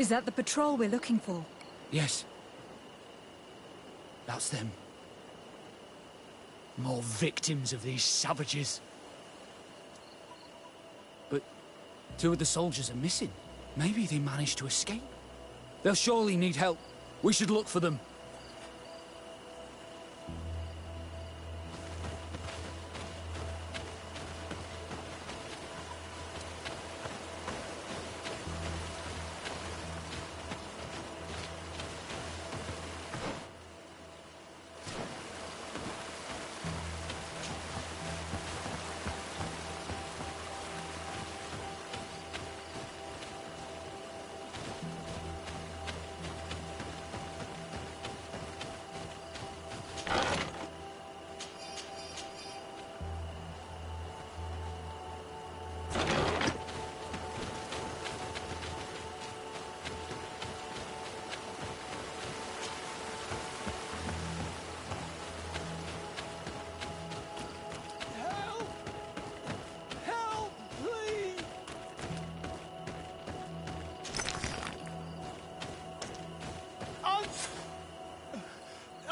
Is that the patrol we're looking for? Yes. That's them. More victims of these savages. But 2 of the soldiers are missing. Maybe they managed to escape. They'll surely need help. We should look for them.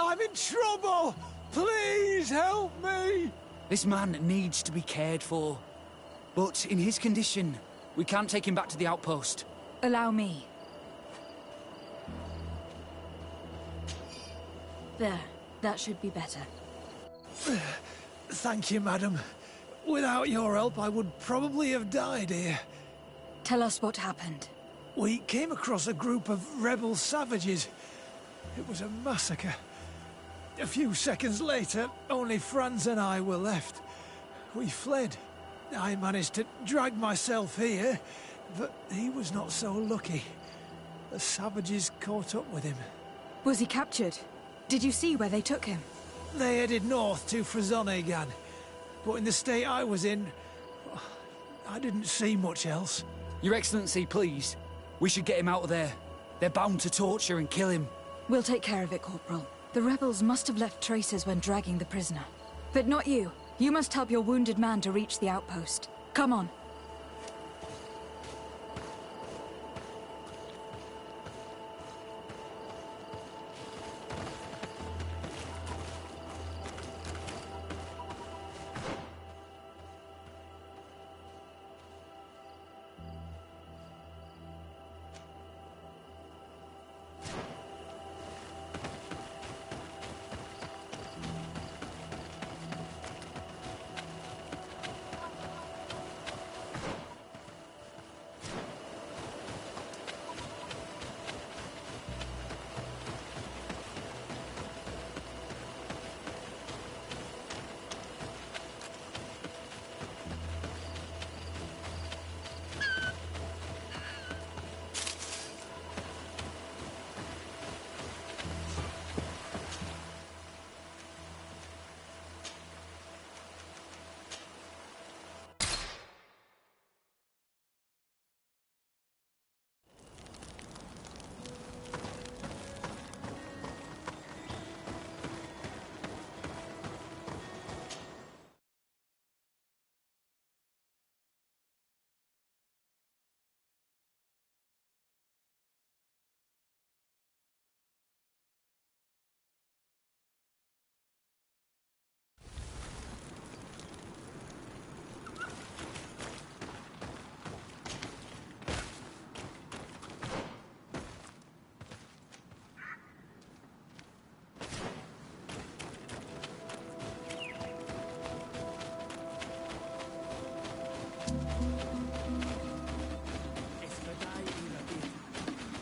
I'm in trouble! Please help me! This man needs to be cared for. But in his condition, we can't take him back to the outpost. Allow me. There. That should be better. Thank you, madam. Without your help, I would probably have died here. Tell us what happened. We came across a group of rebel savages. It was a massacre. A few seconds later, only Franz and I were left. We fled. I managed to drag myself here, but he was not so lucky. The savages caught up with him. Was he captured? Did you see where they took him? They headed north to Frazonegan, but in the state I was in, I didn't see much else. Your Excellency, please. We should get him out of there. They're bound to torture and kill him. We'll take care of it, Corporal. The rebels must have left traces when dragging the prisoner. But not you. You must help your wounded man to reach the outpost. Come on.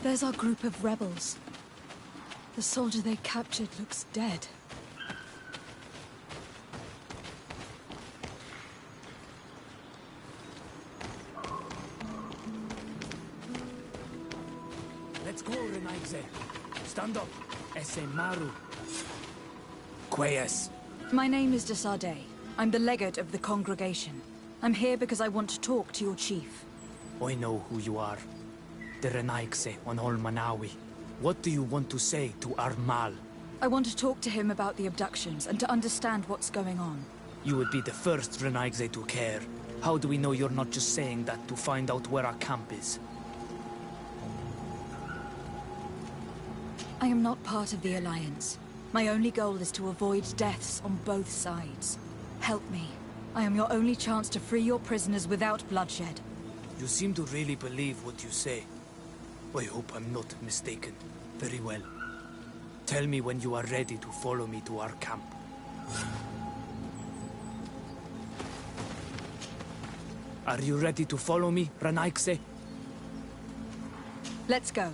There's our group of rebels. The soldier they captured looks dead. Let's go, Renaigze. Stand up. Ese Maru. Queyes. My name is Desade. I'm the legate of the congregation. I'm here because I want to talk to your chief. I know who you are. The Renaigze on Olmanawi. What do you want to say to Armal? I want to talk to him about the abductions and to understand what's going on. You would be the first Renaigze to care. How do we know you're not just saying that to find out where our camp is? I am not part of the Alliance. My only goal is to avoid deaths on both sides. Help me. I am your only chance to free your prisoners without bloodshed. You seem to really believe what you say. I hope I'm not mistaken. Very well. Tell me when you are ready to follow me to our camp. Are you ready to follow me, Renaigse? Let's go.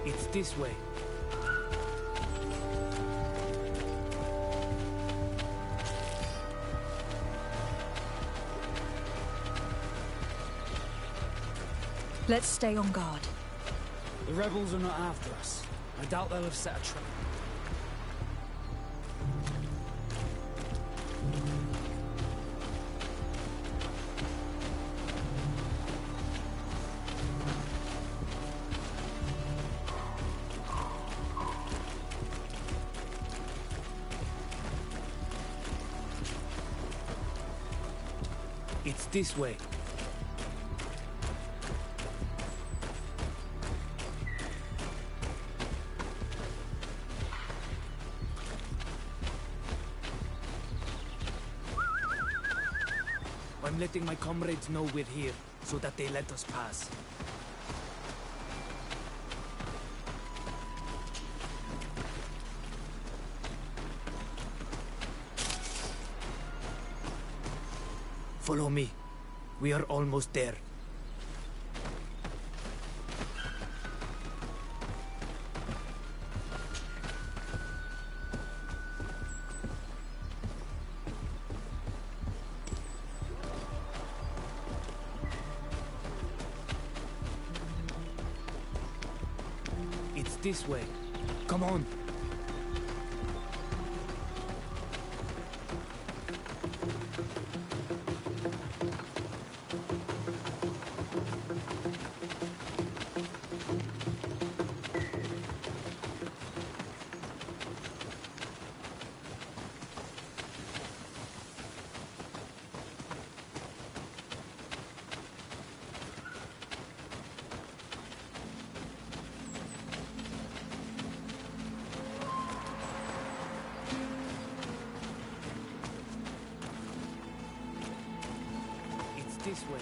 It's this way. Let's stay on guard. The rebels are not after us. I doubt they'll have set a trap. It's this way. I'm letting my comrades know we're here, so that they let us pass. Follow me. We are almost there. It's this way. Come on. This way.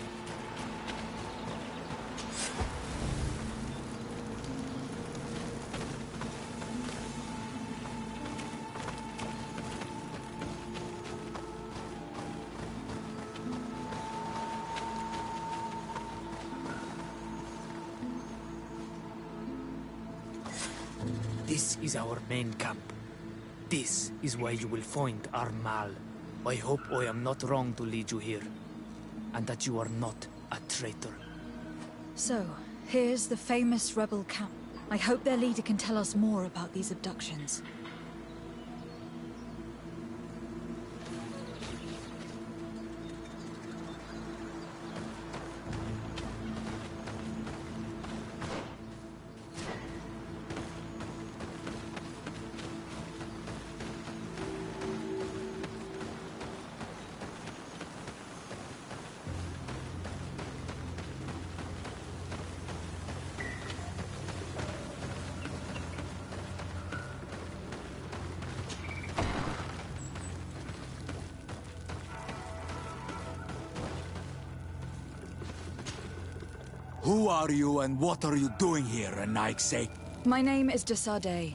This is our main camp. This is where you will find our Mal. I hope I am not wrong to lead you here. And that you are not a traitor. So, here's the famous rebel camp. I hope their leader can tell us more about these abductions. Who are you and what are you doing here, Renaigse? My name is de Sardet.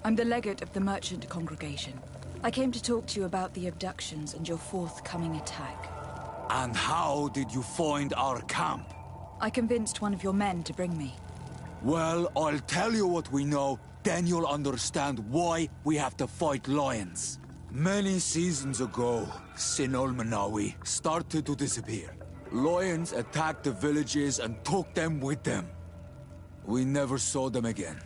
I'm the legate of the merchant congregation. I came to talk to you about the abductions and your forthcoming attack. And how did you find our camp? I convinced one of your men to bring me. Well, I'll tell you what we know, then you'll understand why we have to fight lions. Many seasons ago, Sinolmanawi started to disappear. Lions attacked the villages and took them with them. We never saw them again.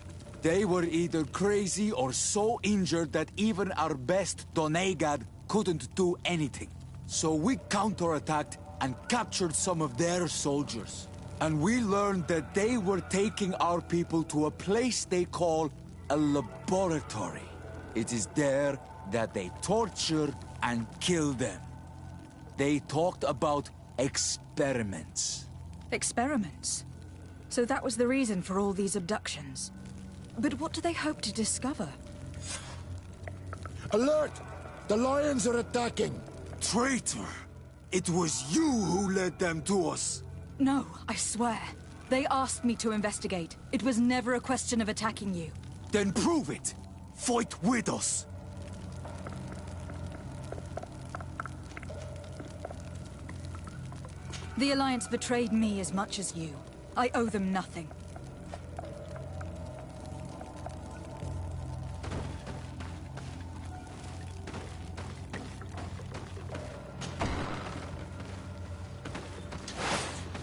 They were either crazy or so injured that even our best Donegad couldn't do anything. So we counterattacked and captured some of their soldiers. And we learned that they were taking our people to a place they call a laboratory. It is there that they torture and kill them. They talked about experiments. Experiments? So that was the reason for all these abductions. But what do they hope to discover? Alert! The lions are attacking! Traitor! It was you who led them to us! No, I swear. They asked me to investigate. It was never a question of attacking you. Then prove it! Fight with us! The Alliance betrayed me as much as you. I owe them nothing.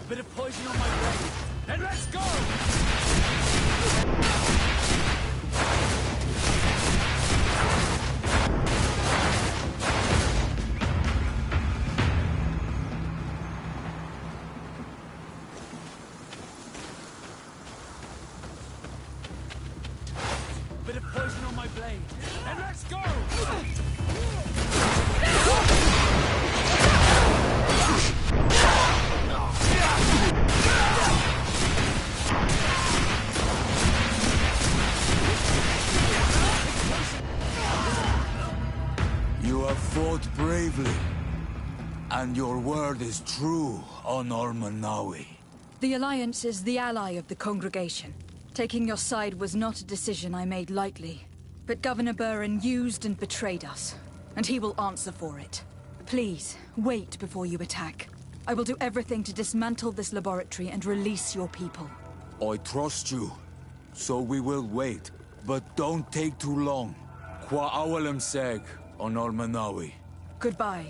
Bit of poison on my brain. Then let's go! Bit of poison on my blade. Then let's go! You have fought bravely. And your word is true, Honor Manawi. The Alliance is the ally of the congregation. Taking your side was not a decision I made lightly. But Governor Buren used and betrayed us, and he will answer for it. Please, wait before you attack. I will do everything to dismantle this laboratory and release your people. I trust you, so we will wait. But don't take too long. Qua awalem seg, Honor Manawi. Goodbye.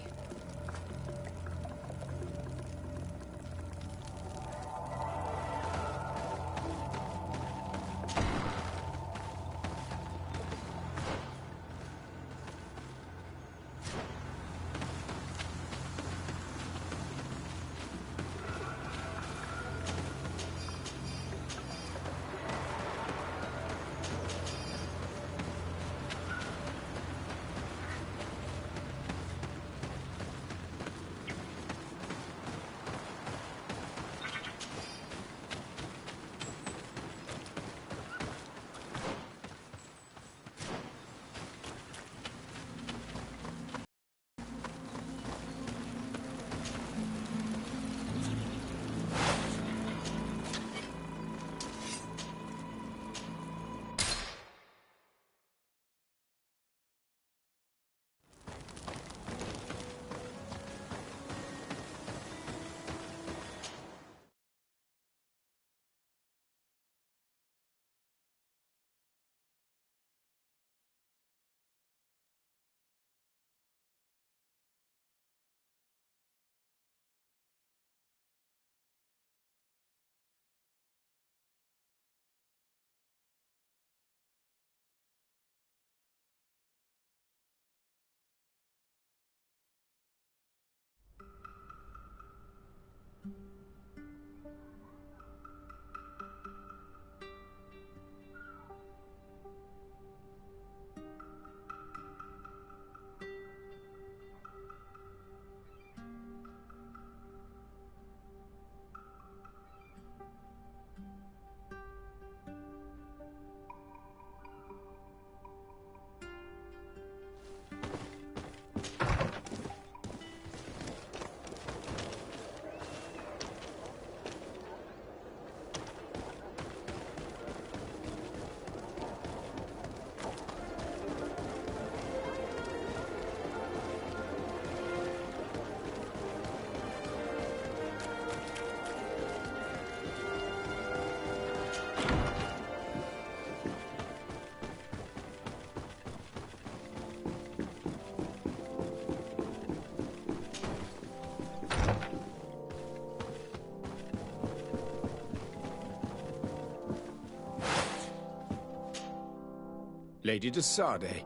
Lady de Sardet,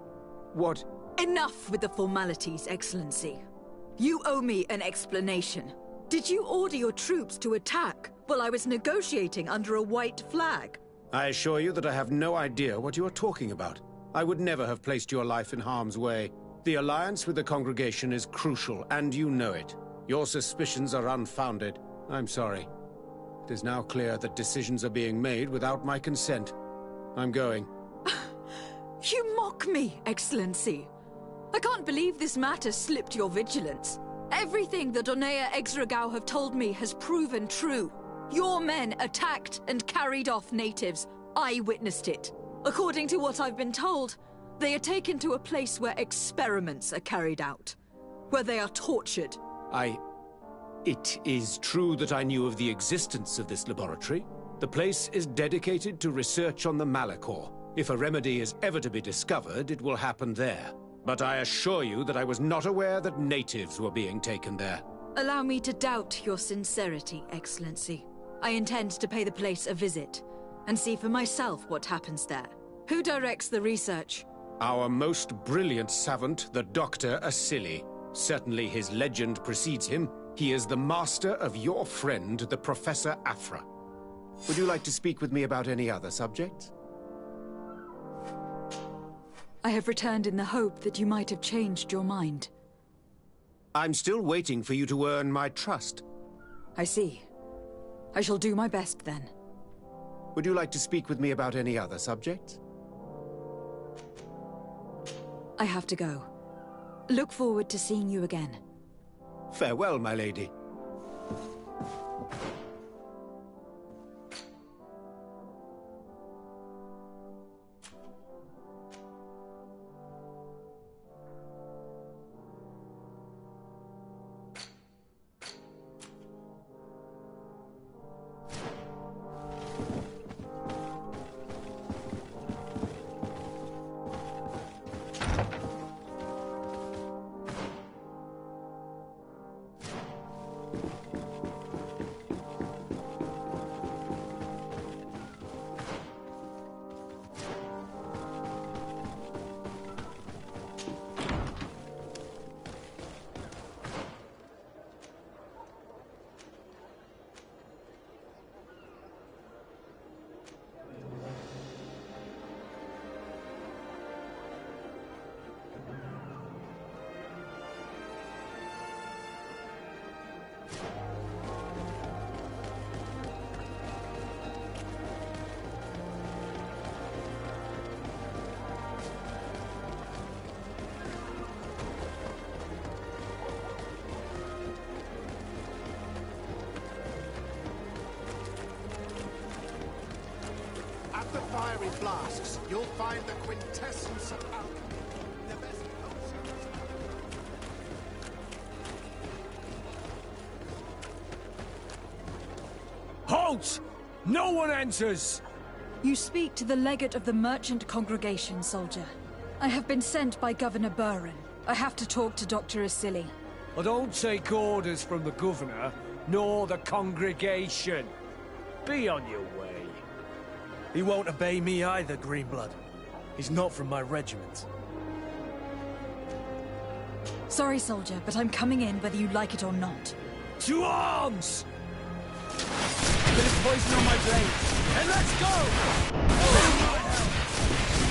what... Enough with the formalities, Excellency. You owe me an explanation. Did you order your troops to attack while I was negotiating under a white flag? I assure you that I have no idea what you are talking about. I would never have placed your life in harm's way. The alliance with the congregation is crucial, and you know it. Your suspicions are unfounded. I'm sorry. It is now clear that decisions are being made without my consent. I'm going. You mock me, Excellency. I can't believe this matter slipped your vigilance. Everything the Donea Exregao have told me has proven true. Your men attacked and carried off natives. I witnessed it. According to what I've been told, they are taken to a place where experiments are carried out, where they are tortured. It is true that I knew of the existence of this laboratory. The place is dedicated to research on the Malachor. If a remedy is ever to be discovered, it will happen there. But I assure you that I was not aware that natives were being taken there. Allow me to doubt your sincerity, Excellency. I intend to pay the place a visit and see for myself what happens there. Who directs the research? Our most brilliant savant, the Dr. Asili. Certainly his legend precedes him. He is the master of your friend, the Professor Afra. Would you like to speak with me about any other subjects? I have returned in the hope that you might have changed your mind. I'm still waiting for you to earn my trust. I see. I shall do my best then. Would you like to speak with me about any other subjects? I have to go. Look forward to seeing you again. Farewell, my lady. The fiery flasks, you'll find the quintessence of alchemy. The best potions. Halt! No one enters! You speak to the legate of the merchant congregation, soldier. I have been sent by Governor Burren. I have to talk to Dr. Asili. I don't take orders from the governor, nor the congregation. Be on your way. He won't obey me either, Greenblood. He's not from my regiment. Sorry, soldier, but I'm coming in whether you like it or not. To arms! Bit of poison on my blade, and let's go!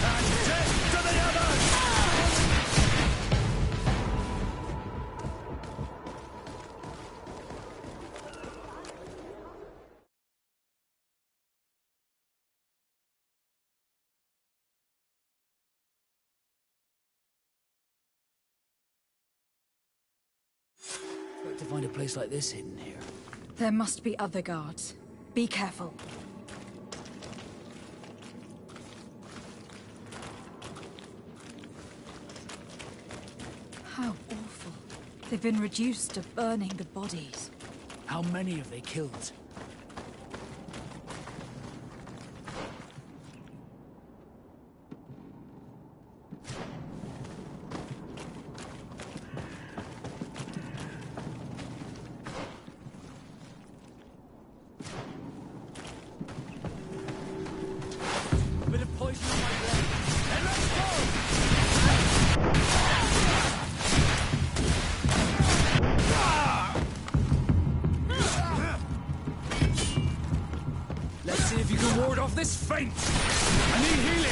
And death to the others! To find a place like this hidden here. There must be other guards. Be careful. How awful. They've been reduced to burning the bodies. How many have they killed? Bit of poison on my blade, and let's go! off this faint! I need healing!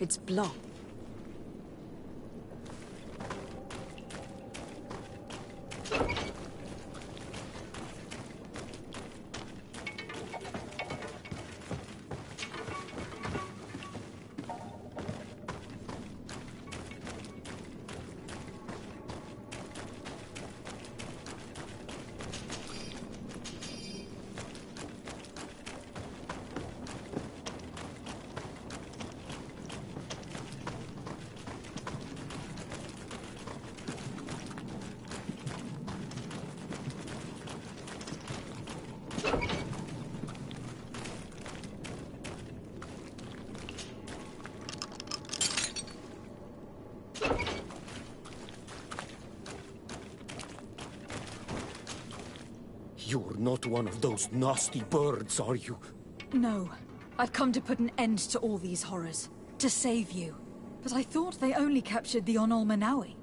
It's blocked. You're not one of those nasty birds, are you? No. I've come to put an end to all these horrors. To save you. But I thought they only captured the Onol Manawi.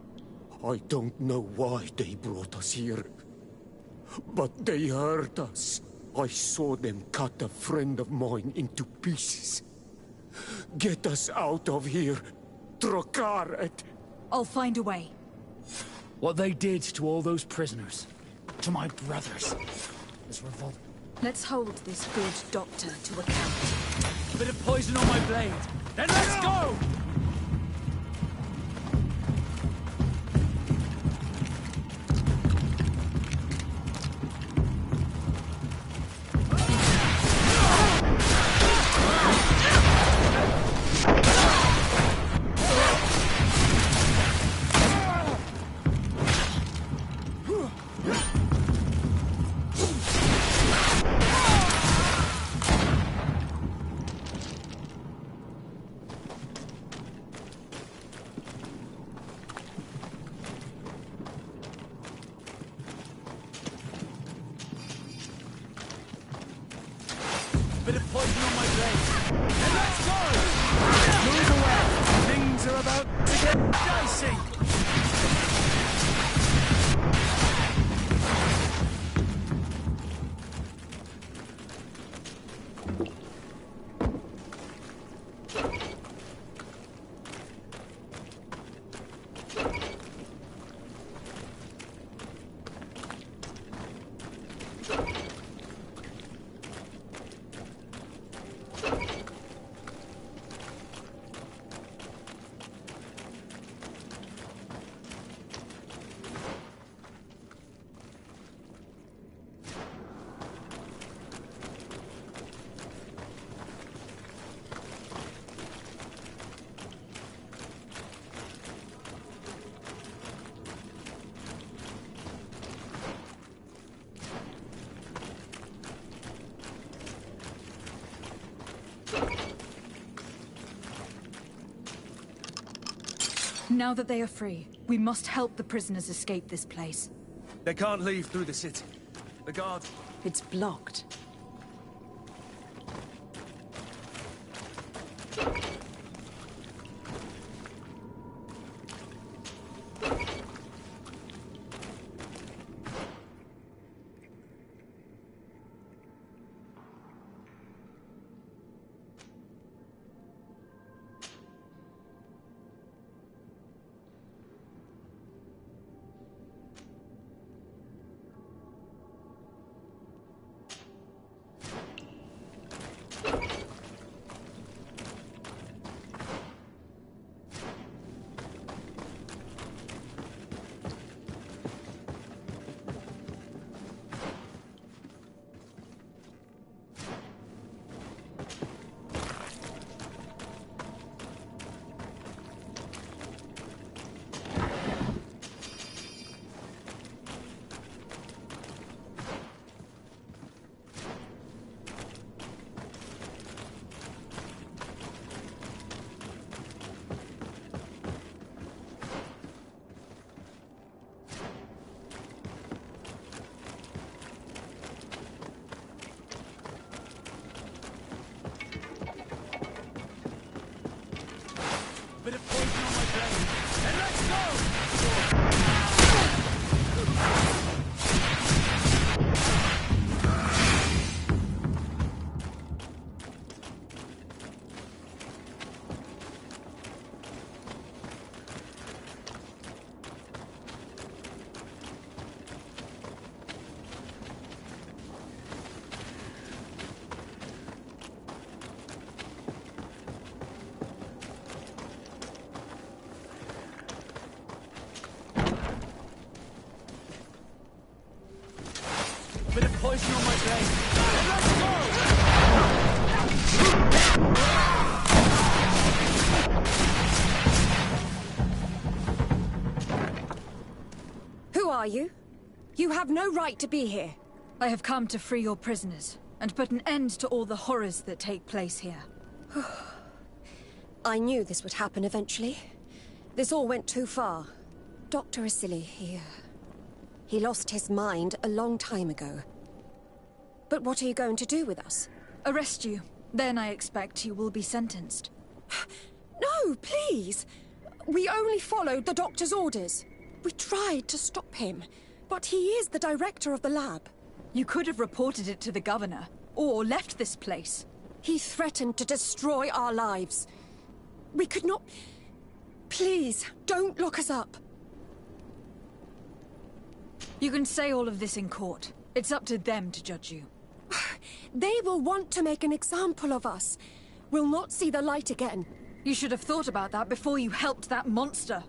I don't know why they brought us here. But they hurt us. I saw them cut a friend of mine into pieces. Get us out of here. Trokaret. I'll find a way. What they did to all those prisoners, to my brothers, is revolting. Let's hold this good doctor to account. A bit of poison on my blade. Then let's go! Bit of poison on my blade. And let's go! Move away! Things are about to get dicey! Now that they are free, we must help the prisoners escape this place. They can't leave through the city. The guard... It's blocked. Bit of poison on my blade. And let's go! Bit of poison on my blade. And let's go! Who are you? You have no right to be here. I have come to free your prisoners, and put an end to all the horrors that take place here. I knew this would happen eventually. This all went too far. Dr. Asili, he lost his mind a long time ago. But what are you going to do with us? Arrest you. Then I expect you will be sentenced. No, please! We only followed the doctor's orders. We tried to stop him, but he is the director of the lab. You could have reported it to the governor, or left this place. He threatened to destroy our lives. We could not... Please, don't lock us up. You can say all of this in court. It's up to them to judge you. They will want to make an example of us. We'll not see the light again. You should have thought about that before you helped that monster.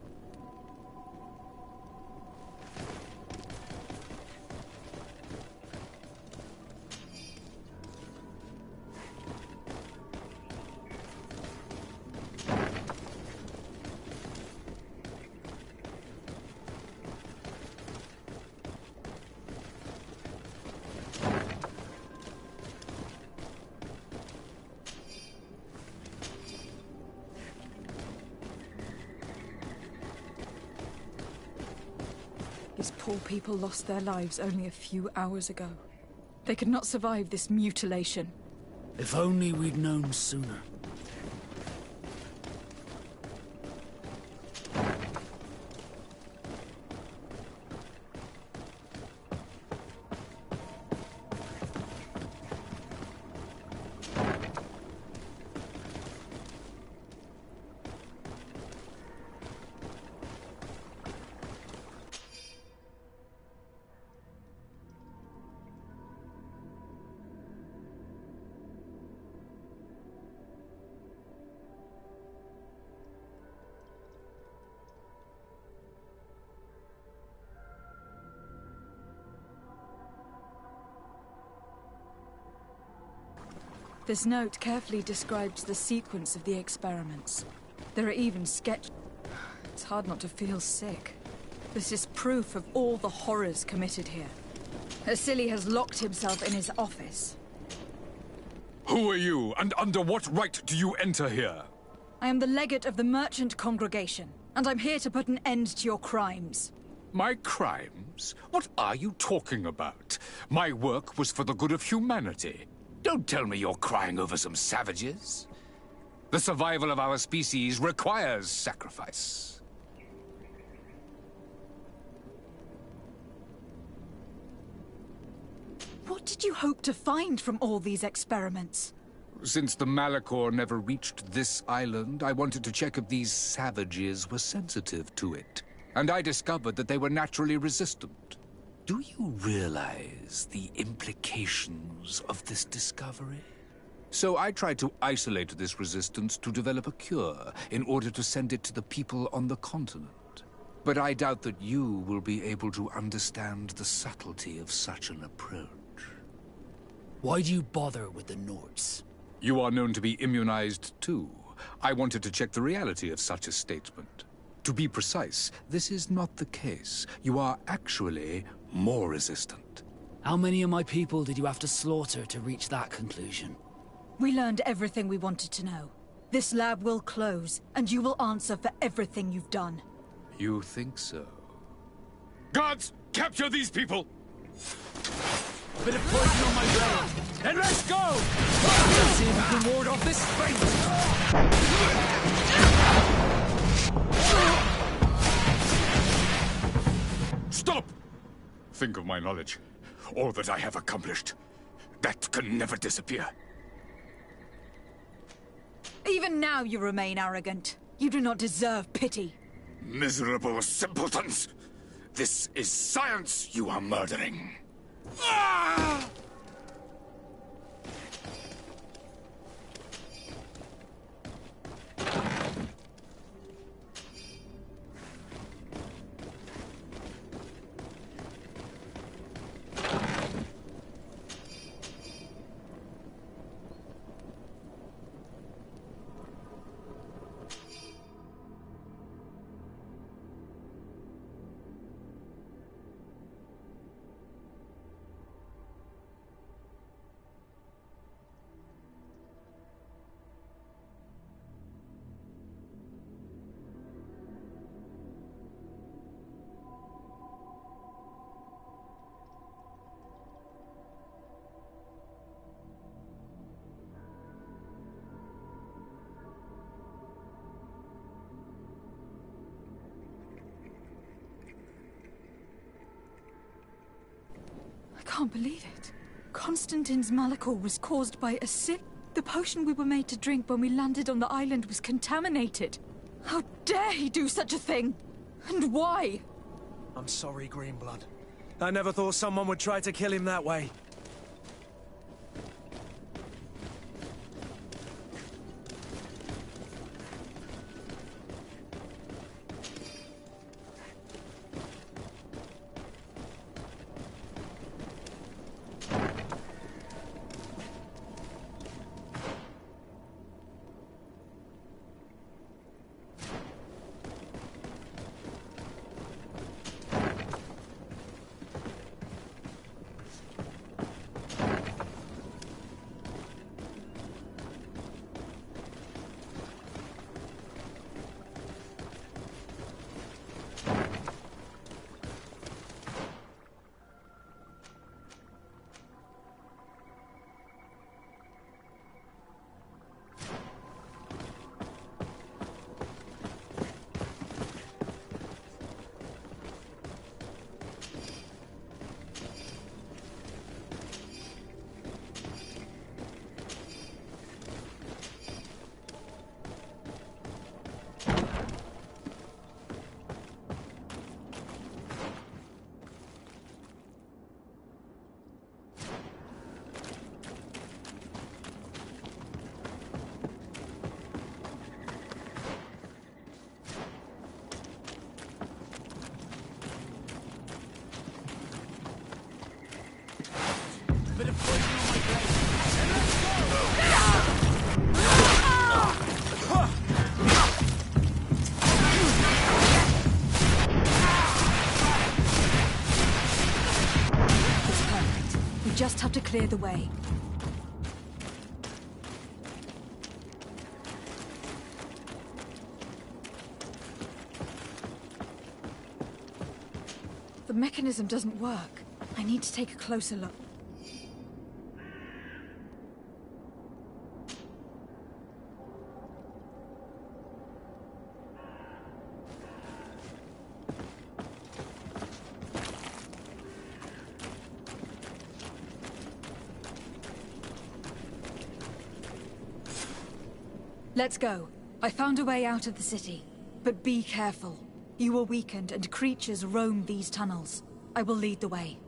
These poor people lost their lives only a few hours ago. They could not survive this mutilation. If only we'd known sooner. This note carefully describes the sequence of the experiments. There are even It's hard not to feel sick. This is proof of all the horrors committed here. Asili has locked himself in his office. Who are you, and under what right do you enter here? I am the legate of the merchant congregation, and I'm here to put an end to your crimes. My crimes? What are you talking about? My work was for the good of humanity. Don't tell me you're crying over some savages. The survival of our species requires sacrifice. What did you hope to find from all these experiments? Since the Malachor never reached this island, I wanted to check if these savages were sensitive to it. And I discovered that they were naturally resistant. Do you realize the implications of this discovery? So I tried to isolate this resistance to develop a cure in order to send it to the people on the continent. But I doubt that you will be able to understand the subtlety of such an approach. Why do you bother with the Nords? You are known to be immunized too. I wanted to check the reality of such a statement. To be precise, this is not the case. You are actually more resistant. How many of my people did you have to slaughter to reach that conclusion? We learned everything we wanted to know. This lab will close, and you will answer for everything you've done. You think so? Guards, capture these people! A bit of poison on my blade, and let's go! Let's see if we can ward off this fate! Think of my knowledge. All that I have accomplished. That can never disappear. Even now you remain arrogant. You do not deserve pity. Miserable simpletons! This is science you are murdering. I can't believe it. Constantine's malachor was caused by a sip. The potion we were made to drink when we landed on the island was contaminated. How dare he do such a thing? And why? I'm sorry, Greenblood. I never thought someone would try to kill him that way. Just have to clear the way. The mechanism doesn't work. I need to take a closer look. Let's go. I found a way out of the city. But be careful. You are weakened and creatures roam these tunnels. I will lead the way.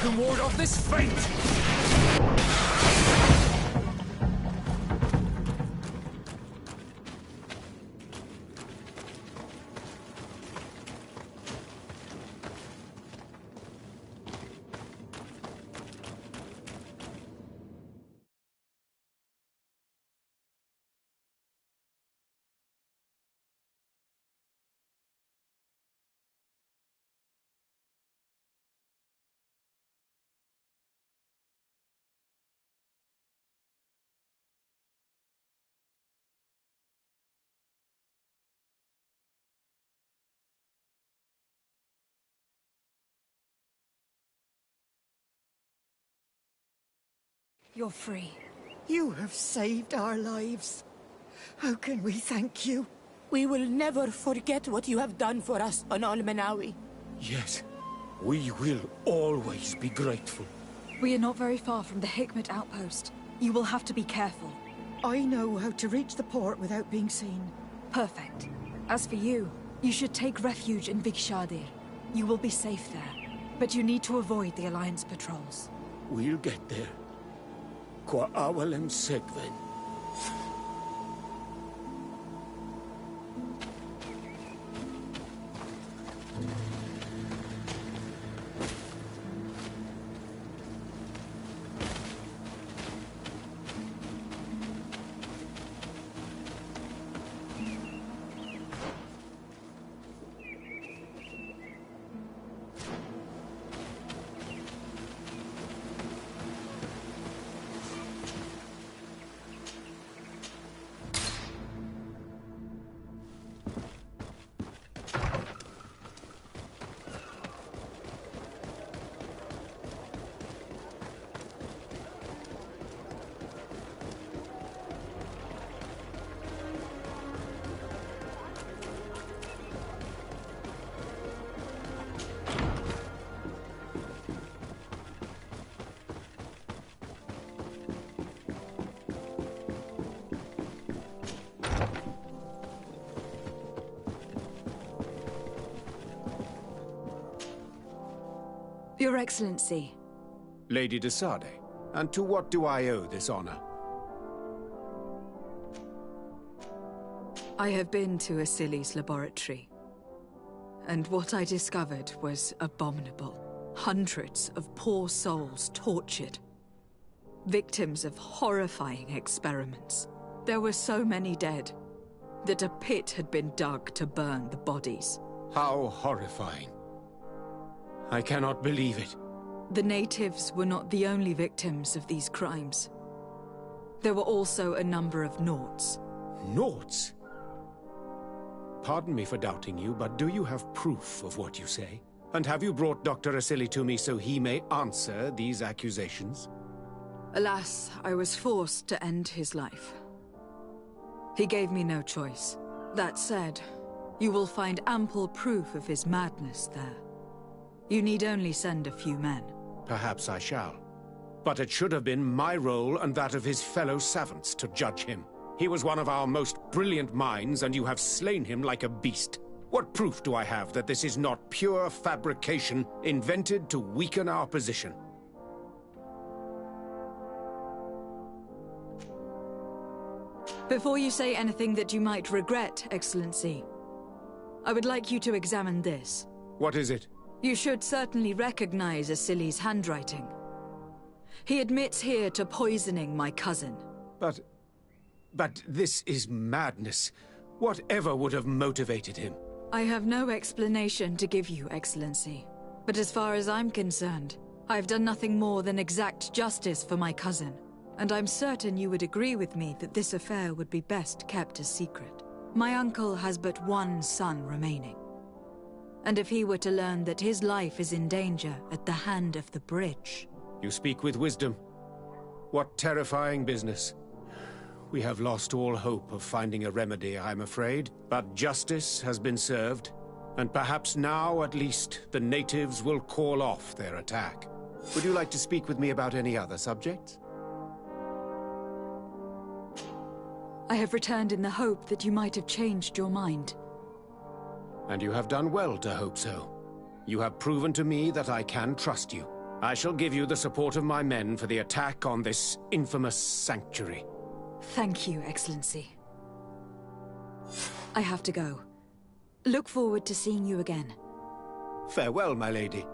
can ward off this fate! You're free. You have saved our lives. How can we thank you? We will never forget what you have done for us on Al-Manawi. Yes, we will always be grateful. We are not very far from the Hikmet outpost. You will have to be careful. I know how to reach the port without being seen. Perfect. As for you, you should take refuge in Vikshadir. You will be safe there. But you need to avoid the Alliance patrols. We'll get there. Qua awalem segven. Your Excellency. Lady de Sade, and to what do I owe this honor? I have been to Asili's laboratory, and what I discovered was abominable. Hundreds of poor souls tortured, victims of horrifying experiments. There were so many dead that a pit had been dug to burn the bodies. How horrifying. I cannot believe it. The natives were not the only victims of these crimes. There were also a number of Nauts. Nauts? Pardon me for doubting you, but do you have proof of what you say? And have you brought Dr. Asili to me so he may answer these accusations? Alas, I was forced to end his life. He gave me no choice. That said, you will find ample proof of his madness there. You need only send a few men. Perhaps I shall. But it should have been my role and that of his fellow savants to judge him. He was one of our most brilliant minds, and you have slain him like a beast. What proof do I have that this is not pure fabrication invented to weaken our position? Before you say anything that you might regret, Excellency, I would like you to examine this. What is it? You should certainly recognize Asili's handwriting. He admits here to poisoning my cousin. But this is madness. Whatever would have motivated him? I have no explanation to give you, Excellency. But as far as I'm concerned, I've done nothing more than exact justice for my cousin. And I'm certain you would agree with me that this affair would be best kept a secret. My uncle has but one son remaining. And if he were to learn that his life is in danger at the hand of the bridge... You speak with wisdom. What terrifying business. We have lost all hope of finding a remedy, I'm afraid. But justice has been served, and perhaps now, at least, the natives will call off their attack. Would you like to speak with me about any other subjects? I have returned in the hope that you might have changed your mind. And you have done well to hope so. You have proven to me that I can trust you. I shall give you the support of my men for the attack on this infamous sanctuary. Thank you, Excellency. I have to go. Look forward to seeing you again. Farewell, my lady.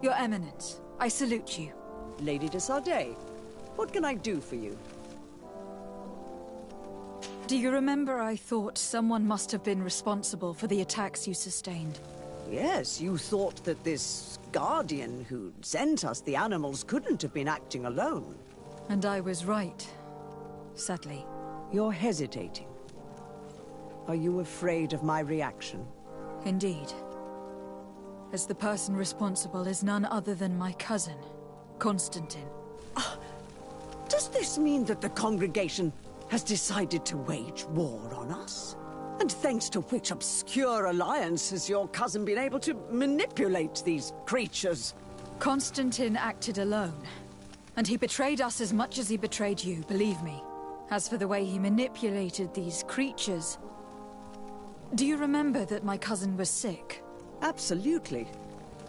Your Eminence, I salute you. Lady de Sardet, what can I do for you? Do you remember I thought someone must have been responsible for the attacks you sustained? Yes, you thought that this guardian who sent us the animals couldn't have been acting alone. And I was right, sadly. You're hesitating. Are you afraid of my reaction? Indeed. As the person responsible is none other than my cousin, Constantine. Does this mean that the congregation has decided to wage war on us? And thanks to which obscure alliance has your cousin been able to manipulate these creatures? Constantine acted alone. And he betrayed us as much as he betrayed you, believe me. As for the way he manipulated these creatures... Do you remember that my cousin was sick? Absolutely.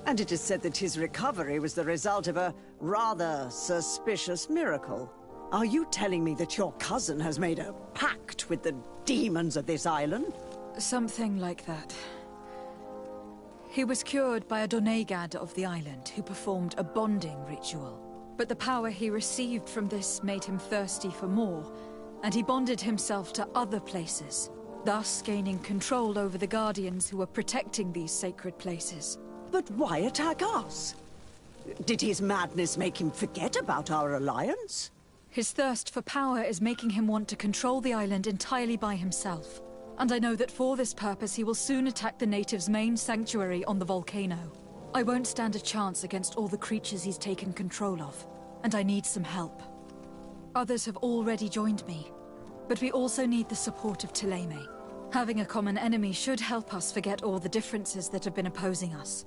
And it is said that his recovery was the result of a rather suspicious miracle. Are you telling me that your cousin has made a pact with the demons of this island? Something like that. He was cured by a Donegad of the island who performed a bonding ritual. But the power he received from this made him thirsty for more, and he bonded himself to other places, thus gaining control over the Guardians who were protecting these sacred places. But why attack us? Did his madness make him forget about our alliance? His thirst for power is making him want to control the island entirely by himself. And I know that for this purpose he will soon attack the natives' main sanctuary on the volcano. I won't stand a chance against all the creatures he's taken control of, and I need some help. Others have already joined me, but we also need the support of Thélème. Having a common enemy should help us forget all the differences that have been opposing us.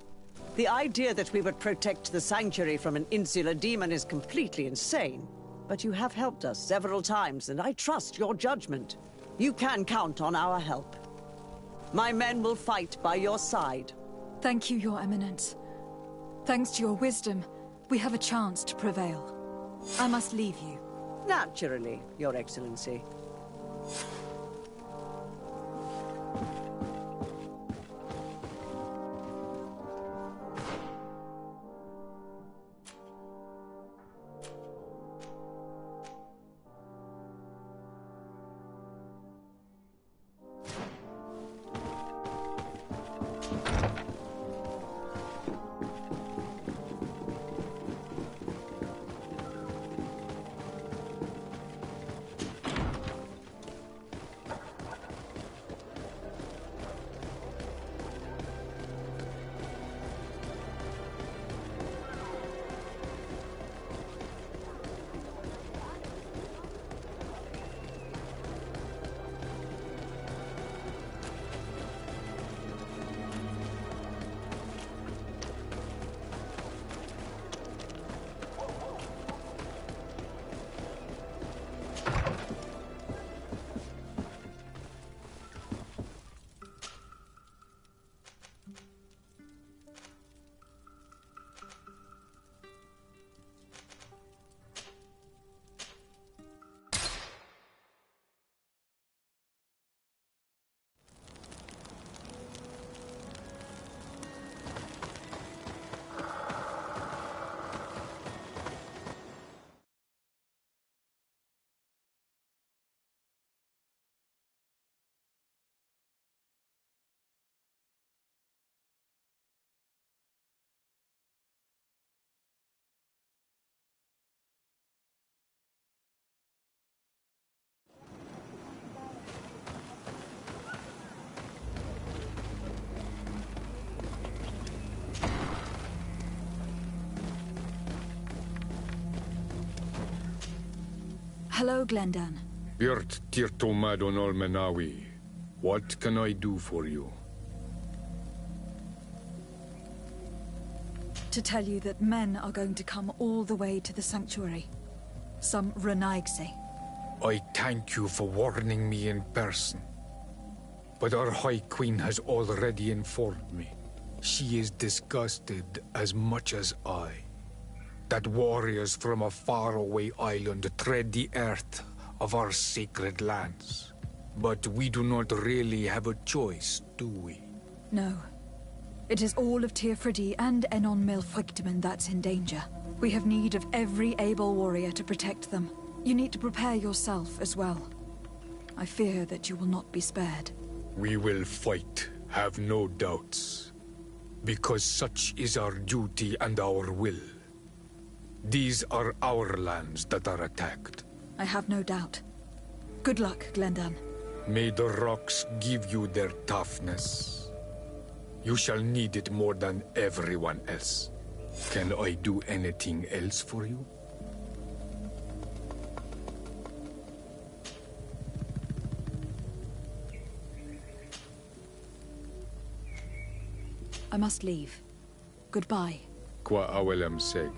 The idea that we would protect the sanctuary from an insular demon is completely insane. But you have helped us several times, and I trust your judgment. You can count on our help. My men will fight by your side. Thank you, Your Eminence. Thanks to your wisdom, we have a chance to prevail. I must leave you. Naturally, Your Excellency. Hello, Glendan. Birt Tirtomadon Olmenawi. What can I do for you? To tell you that men are going to come all the way to the sanctuary. Some Renaigse. I thank you for warning me in person. But our High Queen has already informed me. She is disgusted as much as I. That warriors from a faraway island tread the earth of our sacred lands. But we do not really have a choice, do we? No. It is all of Teofridi and Enon Melfrictman that's in danger. We have need of every able warrior to protect them. You need to prepare yourself as well. I fear that you will not be spared. We will fight, have no doubts. Because such is our duty and our will. These are our lands that are attacked. I have no doubt. Good luck, Glendan. May the rocks give you their toughness. You shall need it more than everyone else. Can I do anything else for you? I must leave. Goodbye. Qua awelem seg.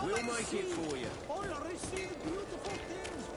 We'll make it for you. I'll receive beautiful things.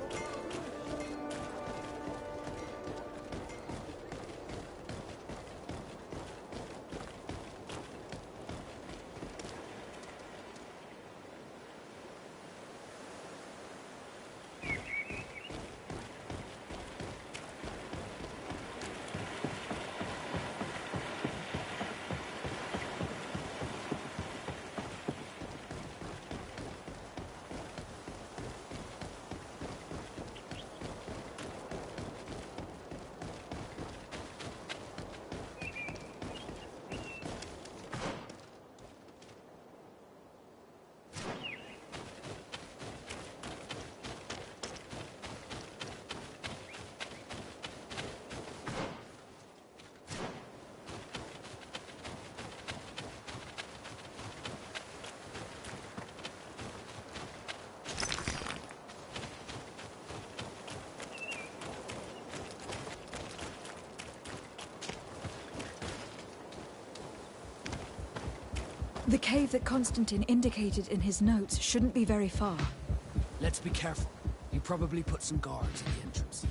The cave that Constantine indicated in his notes shouldn't be very far. Let's be careful. He probably put some guards at the entrance.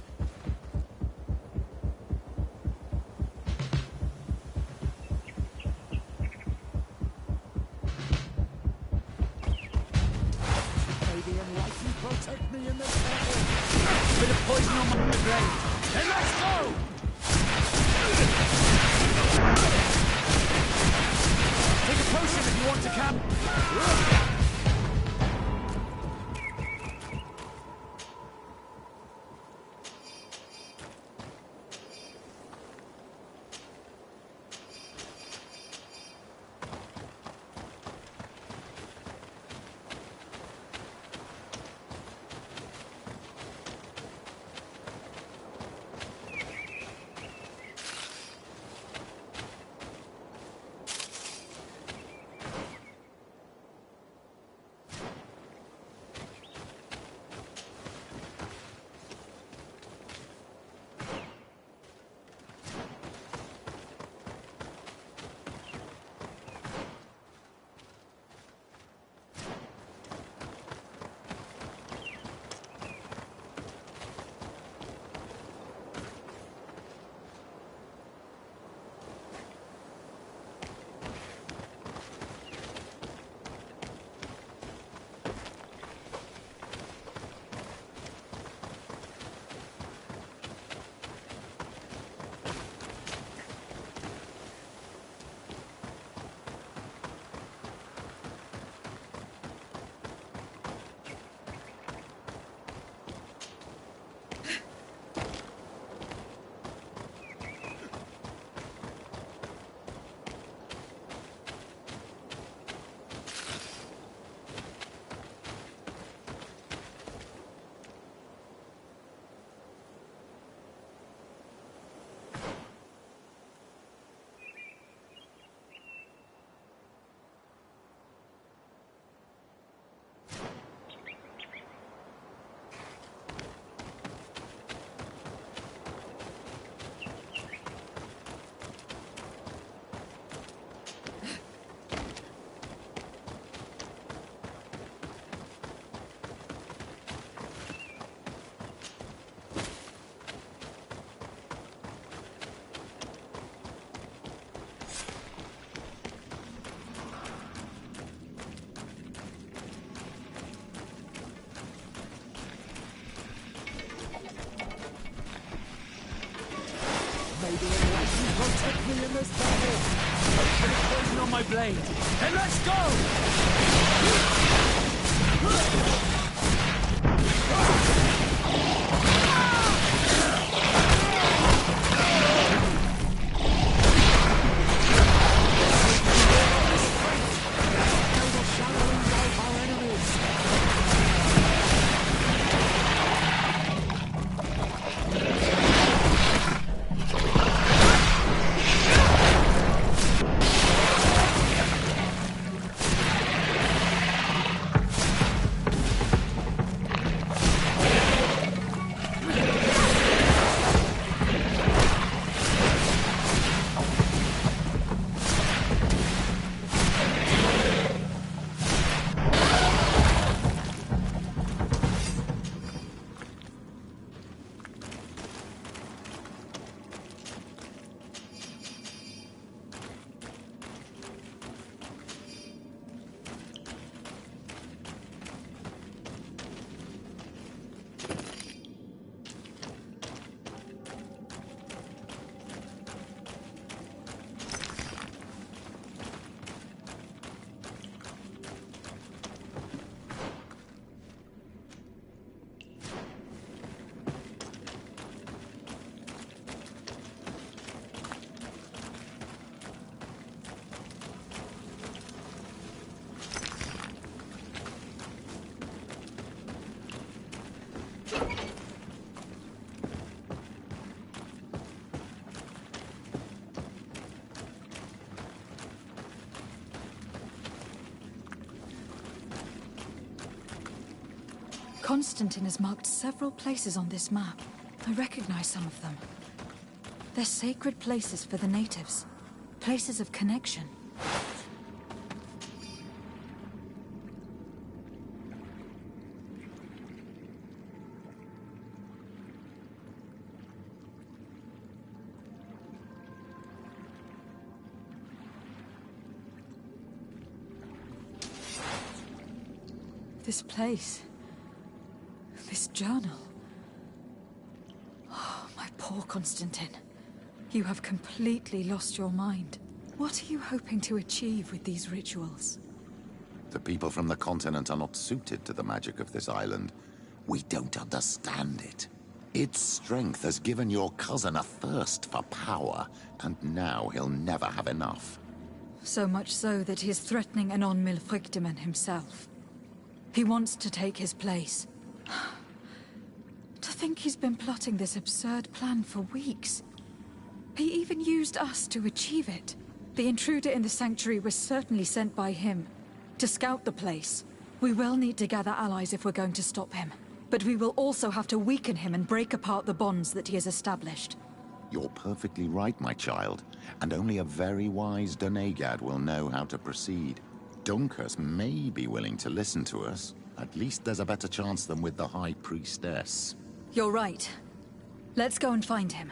May the enlightened protect me in this battle. Bit of poison on my blade. Then let's go! Take a potion if you want to camp. Protect me in this battle! Put a poison on my blade! Then let's go! Constantine has marked several places on this map. I recognize some of them. They're sacred places for the natives. Places of connection. This place. This journal. Oh, my poor Constantine. You have completely lost your mind. What are you hoping to achieve with these rituals? The people from the continent are not suited to the magic of this island. We don't understand it. Its strength has given your cousin a thirst for power, and now he'll never have enough. So much so that he is threatening Anon Milfrictiman himself. He wants to take his place. To think he's been plotting this absurd plan for weeks. He even used us to achieve it. The intruder in the sanctuary was certainly sent by him to scout the place. We will need to gather allies if we're going to stop him. But we will also have to weaken him and break apart the bonds that he has established. You're perfectly right, my child. And only a very wise Donegad will know how to proceed. Dunkus may be willing to listen to us. At least there's a better chance than with the High Priestess. You're right. Let's go and find him.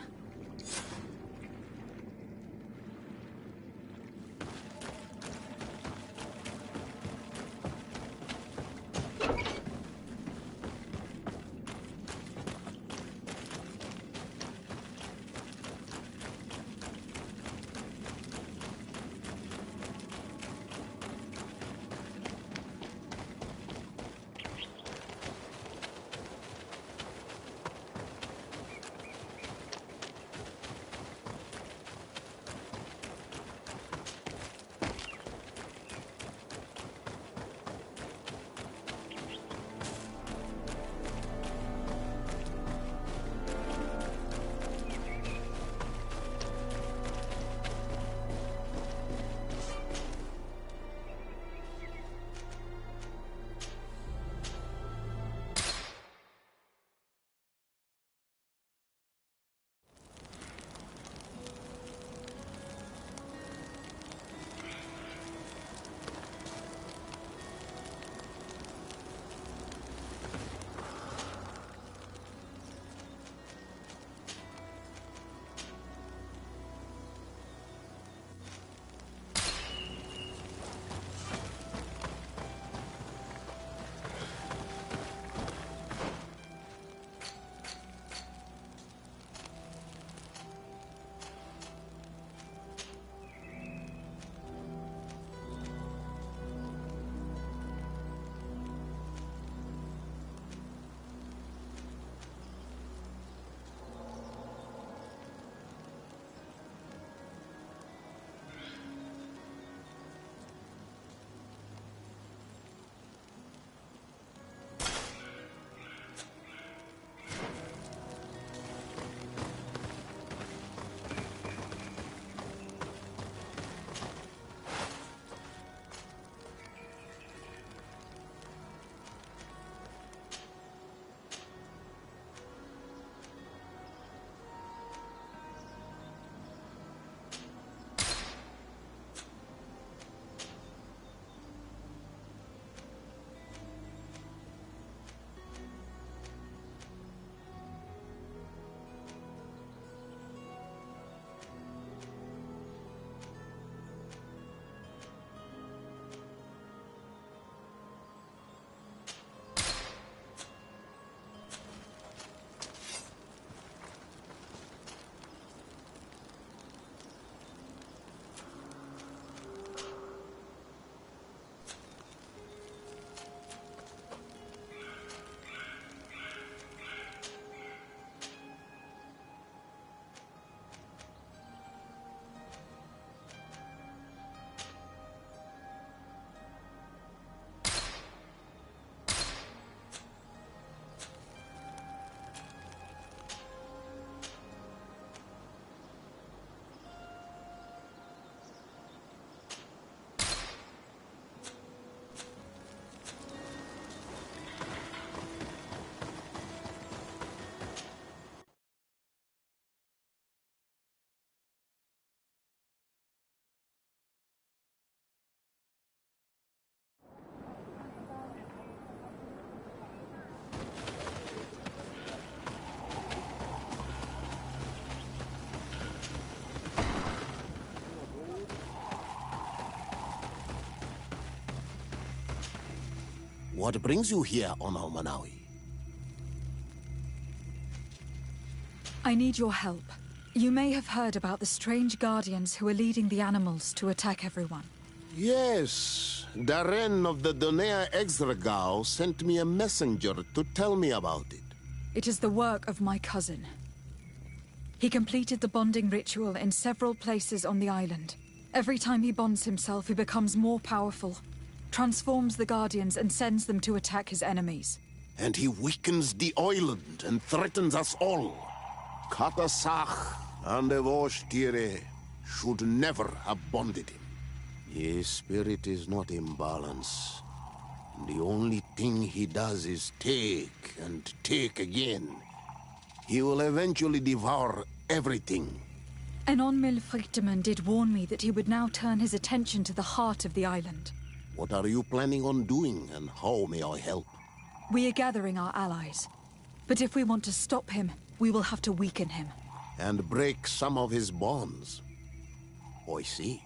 What brings you here on Almanawi? I need your help. You may have heard about the strange guardians who are leading the animals to attack everyone. Yes, Darren of the Donea Exregao sent me a messenger to tell me about it. It is the work of my cousin. He completed the bonding ritual in several places on the island. Every time he bonds himself, he becomes more powerful, transforms the Guardians and sends them to attack his enemies. And he weakens the island and threatens us all. Katasach and Evosh should never have bonded him. His spirit is not in balance. The only thing he does is take and take again. He will eventually devour everything. Enonmil Frichtemann did warn me that he would now turn his attention to the heart of the island. What are you planning on doing, and how may I help? We are gathering our allies. But if we want to stop him, we will have to weaken him. And break some of his bonds. I see.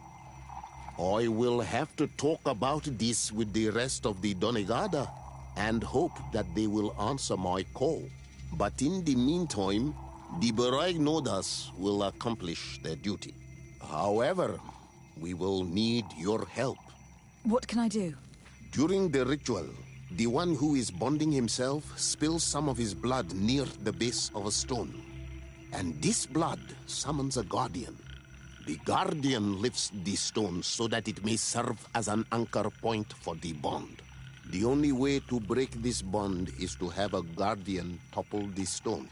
I will have to talk about this with the rest of the Donegada, and hope that they will answer my call. But in the meantime, the Beragnodas will accomplish their duty. However, we will need your help. What can I do? During the ritual, the one who is bonding himself spills some of his blood near the base of a stone. And this blood summons a guardian. The guardian lifts the stone so that it may serve as an anchor point for the bond. The only way to break this bond is to have a guardian topple the stone.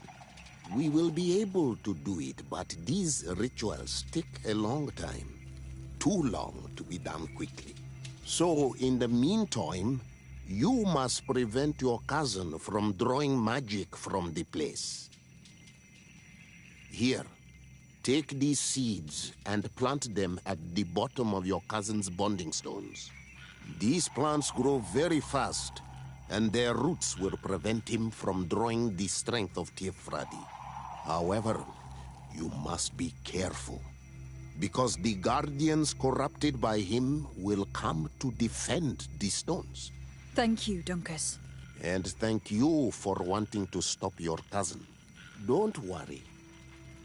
We will be able to do it, but these rituals take a long time. Too long to be done quickly. So, in the meantime, you must prevent your cousin from drawing magic from the place. Here, take these seeds and plant them at the bottom of your cousin's bonding stones. These plants grow very fast, and their roots will prevent him from drawing the strength of Tiefradi. However, you must be careful, because the guardians corrupted by him will come to defend the stones. Thank you, Dunkus. And thank you for wanting to stop your cousin. Don't worry.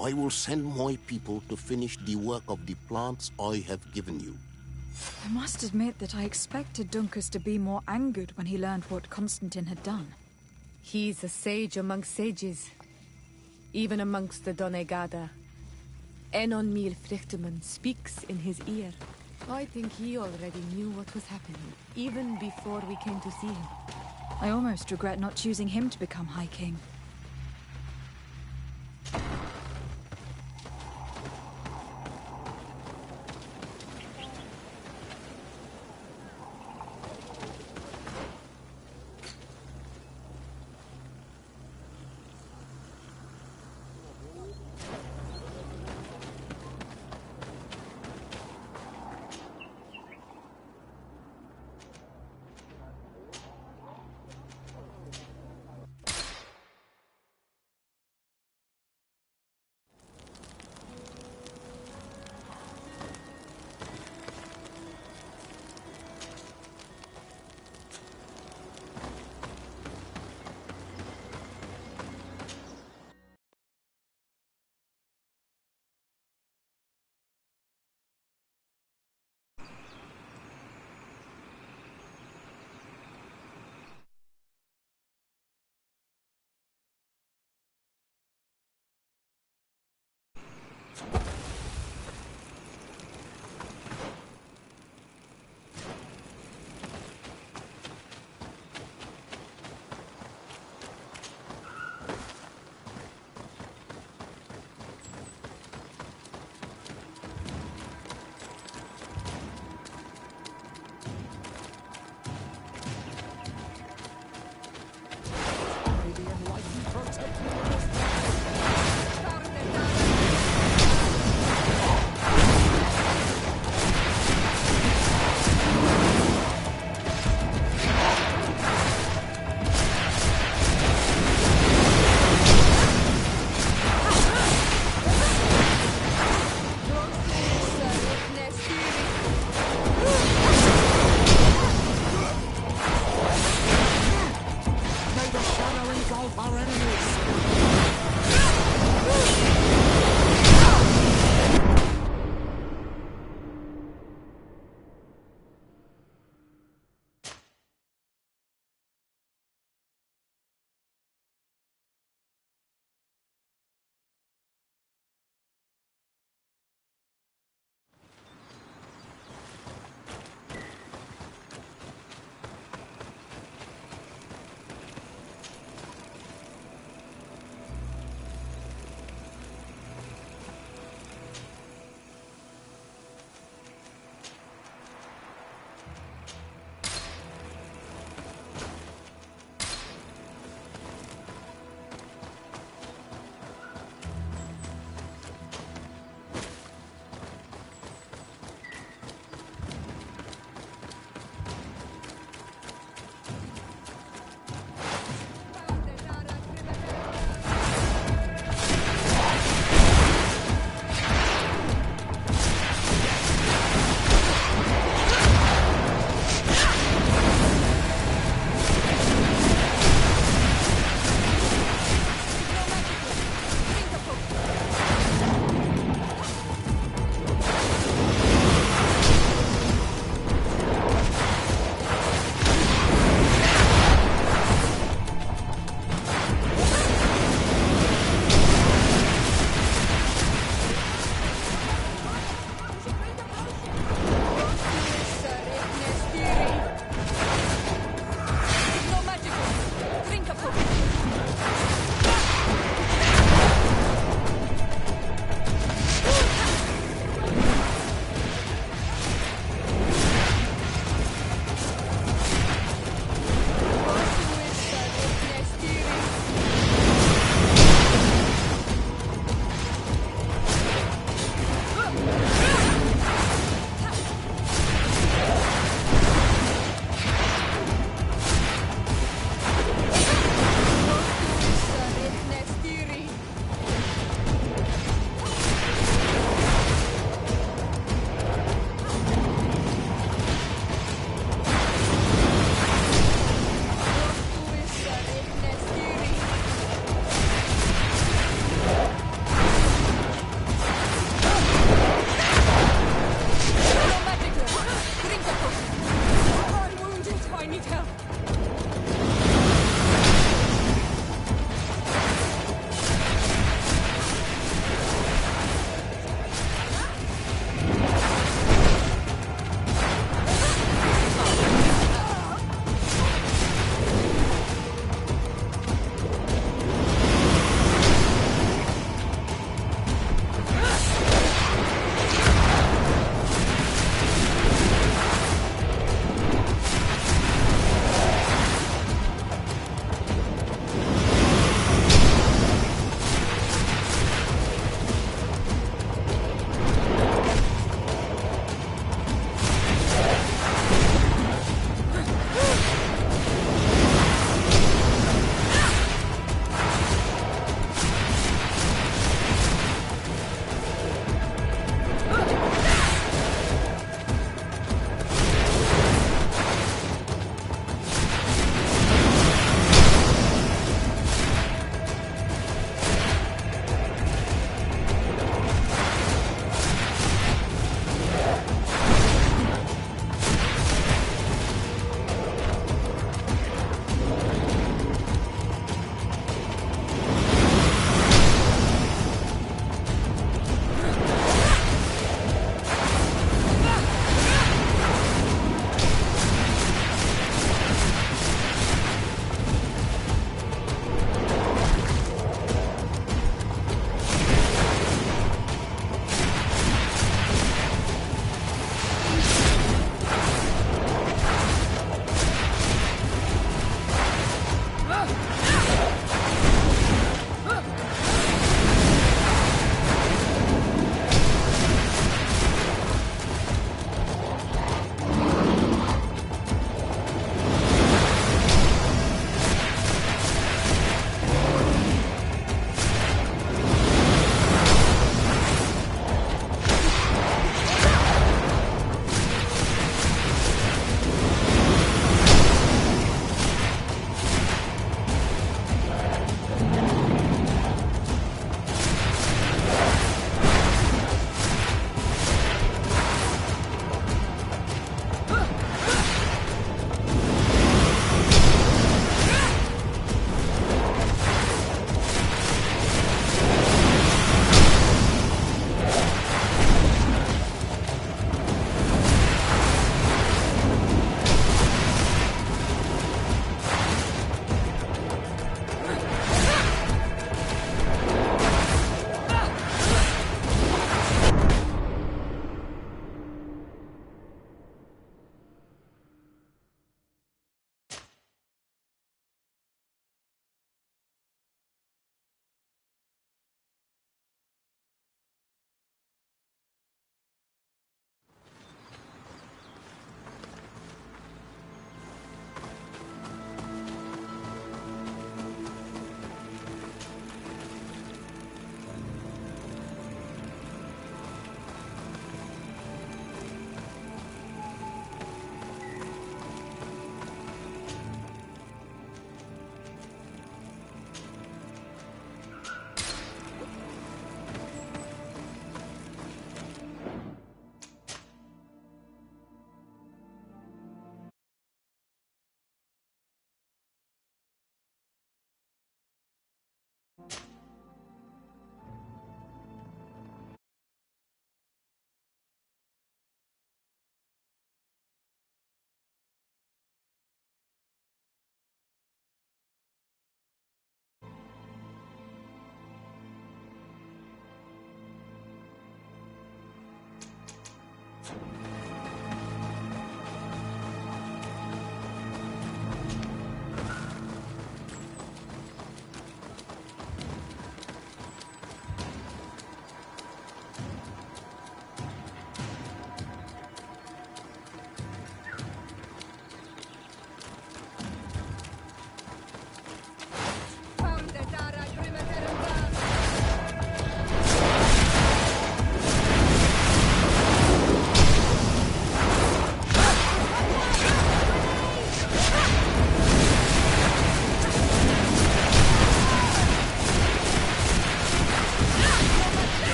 I will send my people to finish the work of the plants I have given you. I must admit that I expected Dunkus to be more angered when he learned what Constantine had done. He's a sage among sages, even amongst the Donegada. Enonmil Frichtemann speaks in his ear. I think he already knew what was happening, even before we came to see him. I almost regret not choosing him to become High King.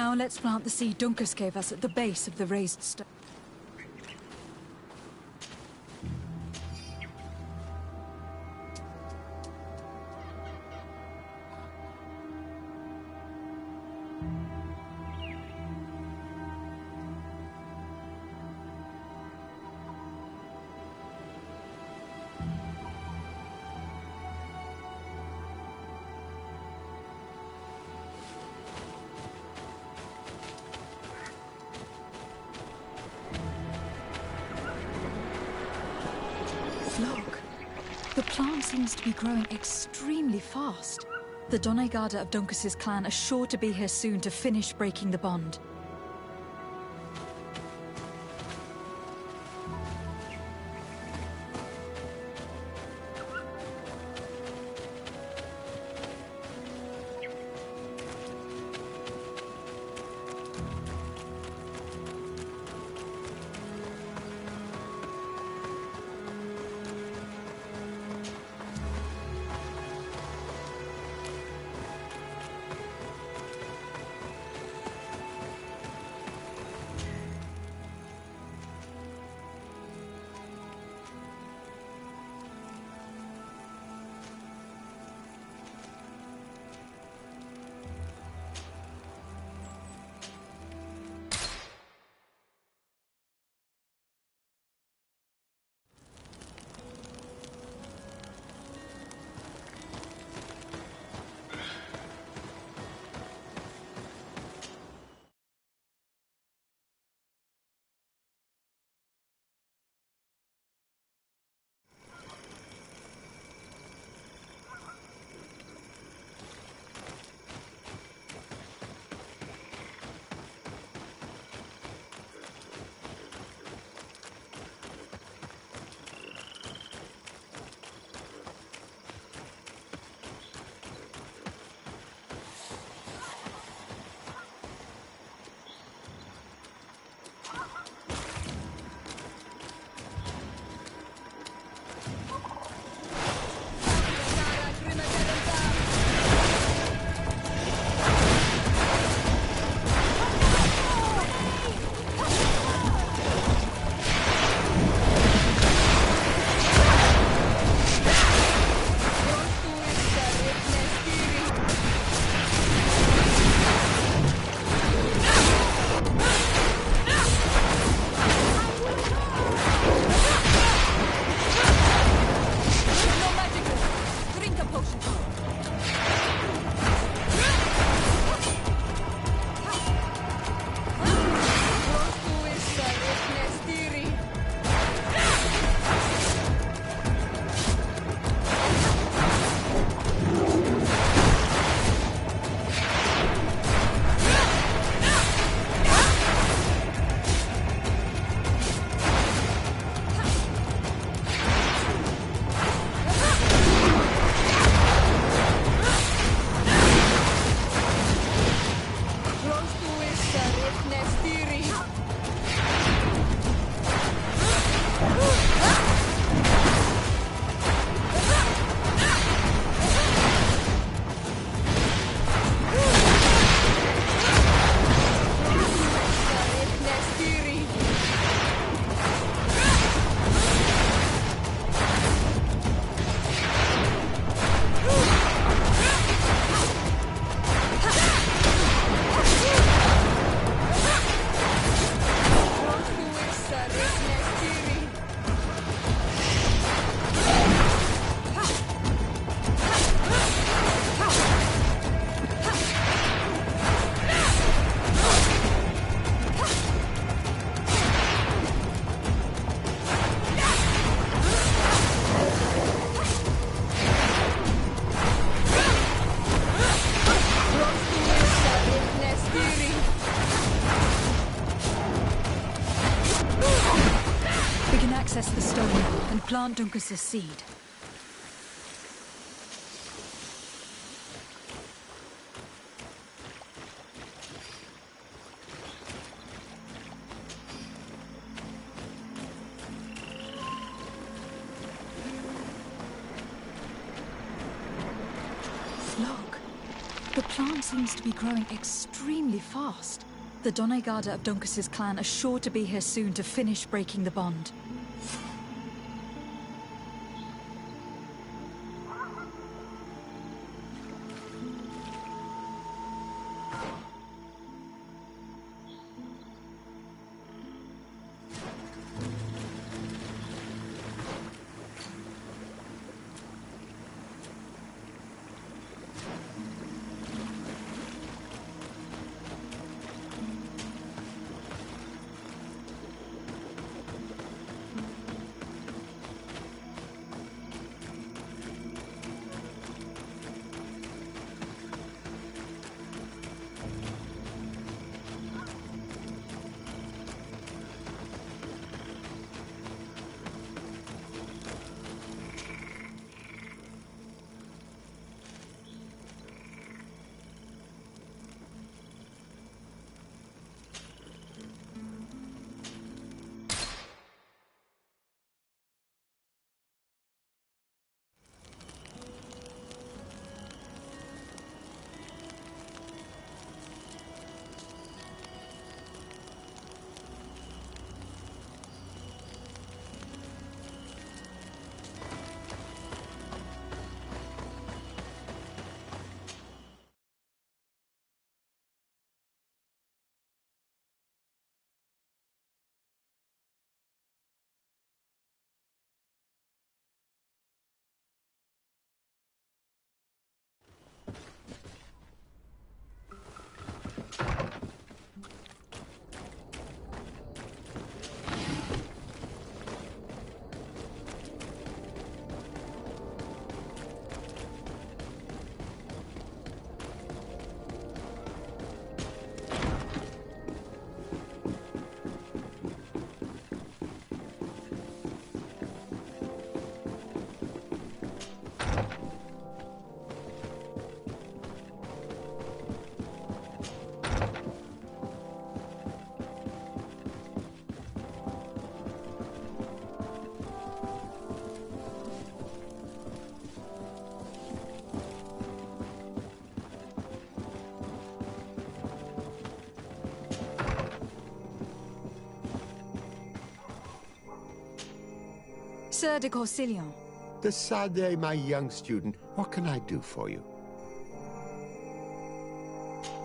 Now let's plant the seed Dunkus gave us at the base of the raised stone. Look, the plant seems to be growing extremely fast. The Donegada of Dunkus's clan are sure to be here soon to finish breaking the bond. Access the stone and plant Dunkus's seed. Look, the plant seems to be growing extremely fast. The Donegada of Duncas's clan are sure to be here soon to finish breaking the bond. Sir de Corsilion. De Sade, my young student, what can I do for you?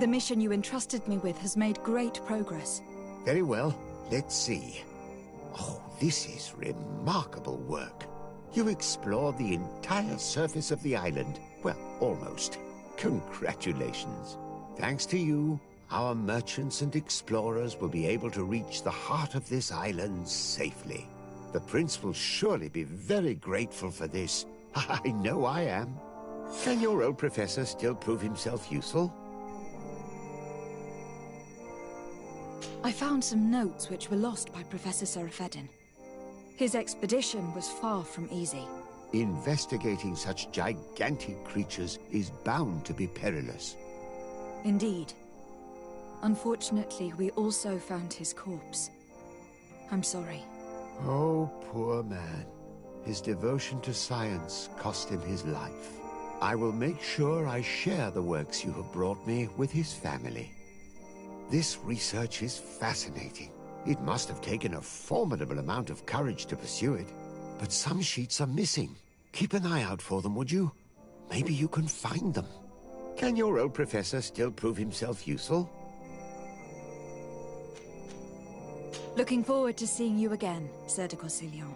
The mission you entrusted me with has made great progress. Very well. Let's see. Oh, this is remarkable work. You explored the entire surface of the island. Well, almost. Congratulations. Thanks to you, our merchants and explorers will be able to reach the heart of this island safely. The Prince will surely be very grateful for this. I know I am. Can your old professor still prove himself useful? I found some notes which were lost by Professor Serafedin. His expedition was far from easy. Investigating such gigantic creatures is bound to be perilous. Indeed. Unfortunately, we also found his corpse. I'm sorry. Oh, poor man. His devotion to science cost him his life. I will make sure I share the works you have brought me with his family. This research is fascinating. It must have taken a formidable amount of courage to pursue it. But some sheets are missing. Keep an eye out for them, would you? Maybe you can find them. Can your old professor still prove himself useful? Looking forward to seeing you again, Sir de Corsilion.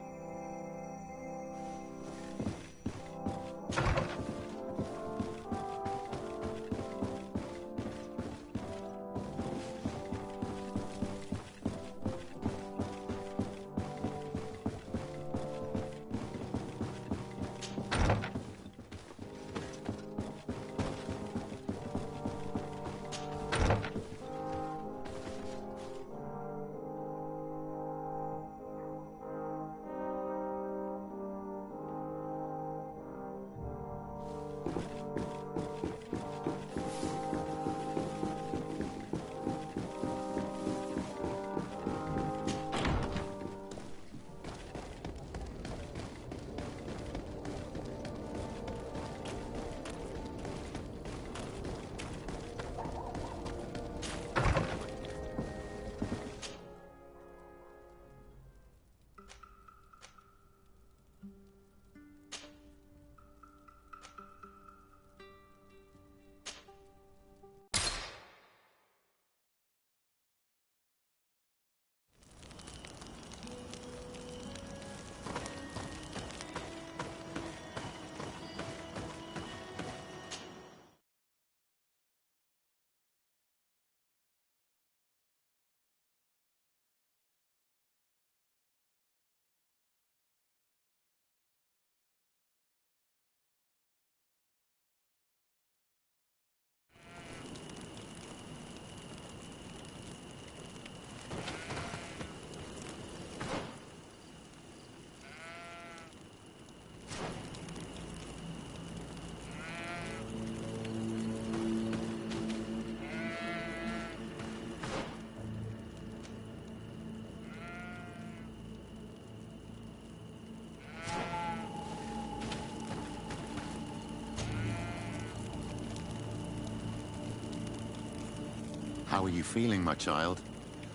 How are you feeling, my child?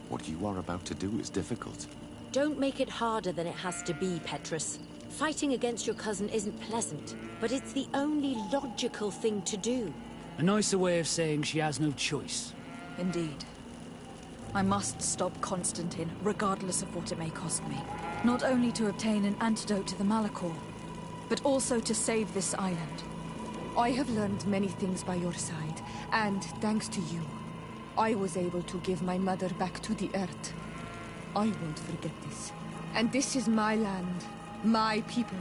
What you are about to do is difficult. Don't make it harder than it has to be, Petrus. Fighting against your cousin isn't pleasant, but it's the only logical thing to do. A nicer way of saying she has no choice. Indeed. I must stop Constantine, regardless of what it may cost me. Not only to obtain an antidote to the Malachor, but also to save this island. I have learned many things by your side, and thanks to you, I was able to give my mother back to the earth. I won't forget this. And this is my land, my people.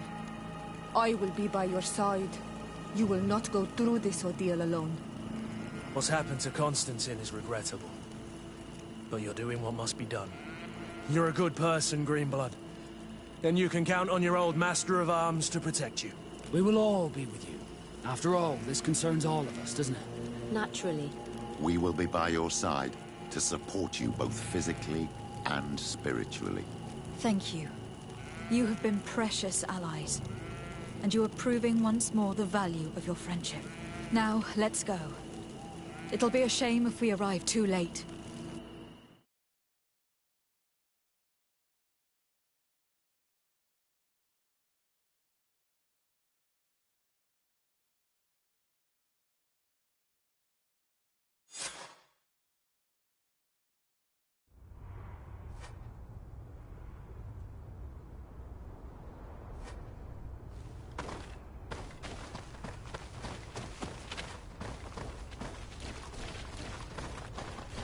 I will be by your side. You will not go through this ordeal alone. What's happened to Constantine is regrettable. But you're doing what must be done. You're a good person, Greenblood. Then you can count on your old master of arms to protect you. We will all be with you. After all, this concerns all of us, doesn't it? Naturally. We will be by your side to support you both physically and spiritually. Thank you. You have been precious allies. And you are proving once more the value of your friendship. Now, let's go. It'll be a shame if we arrive too late.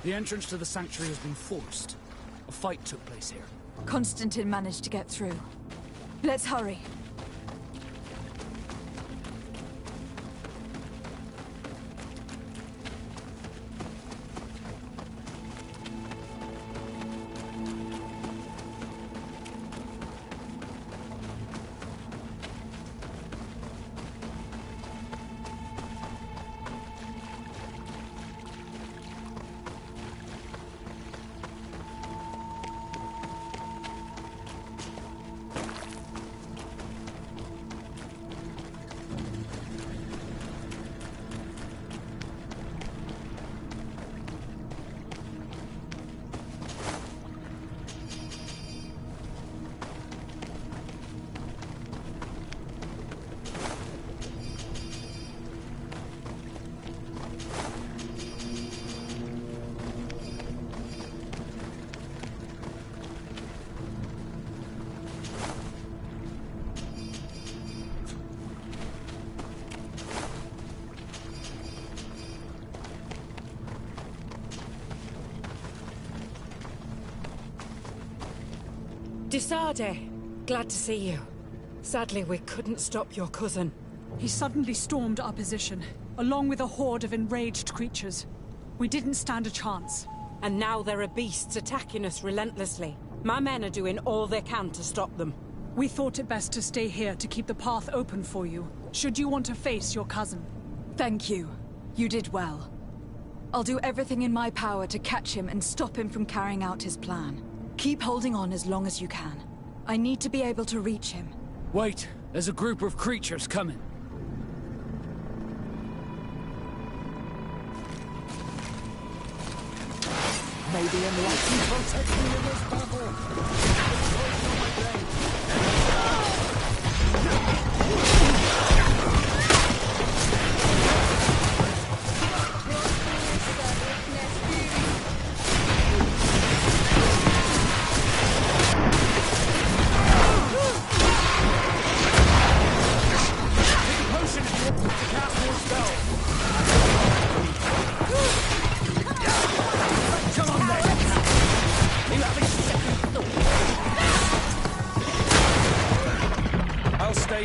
The entrance to the sanctuary has been forced. A fight took place here. Constantine managed to get through. Let's hurry. Disade, glad to see you. Sadly, we couldn't stop your cousin. He suddenly stormed our position, along with a horde of enraged creatures. We didn't stand a chance. And now there are beasts attacking us relentlessly. My men are doing all they can to stop them. We thought it best to stay here to keep the path open for you, should you want to face your cousin. Thank you. You did well. I'll do everything in my power to catch him and stop him from carrying out his plan. Keep holding on as long as you can. I need to be able to reach him. Wait, there's a group of creatures coming. Maybe enlightened protect me in this battle.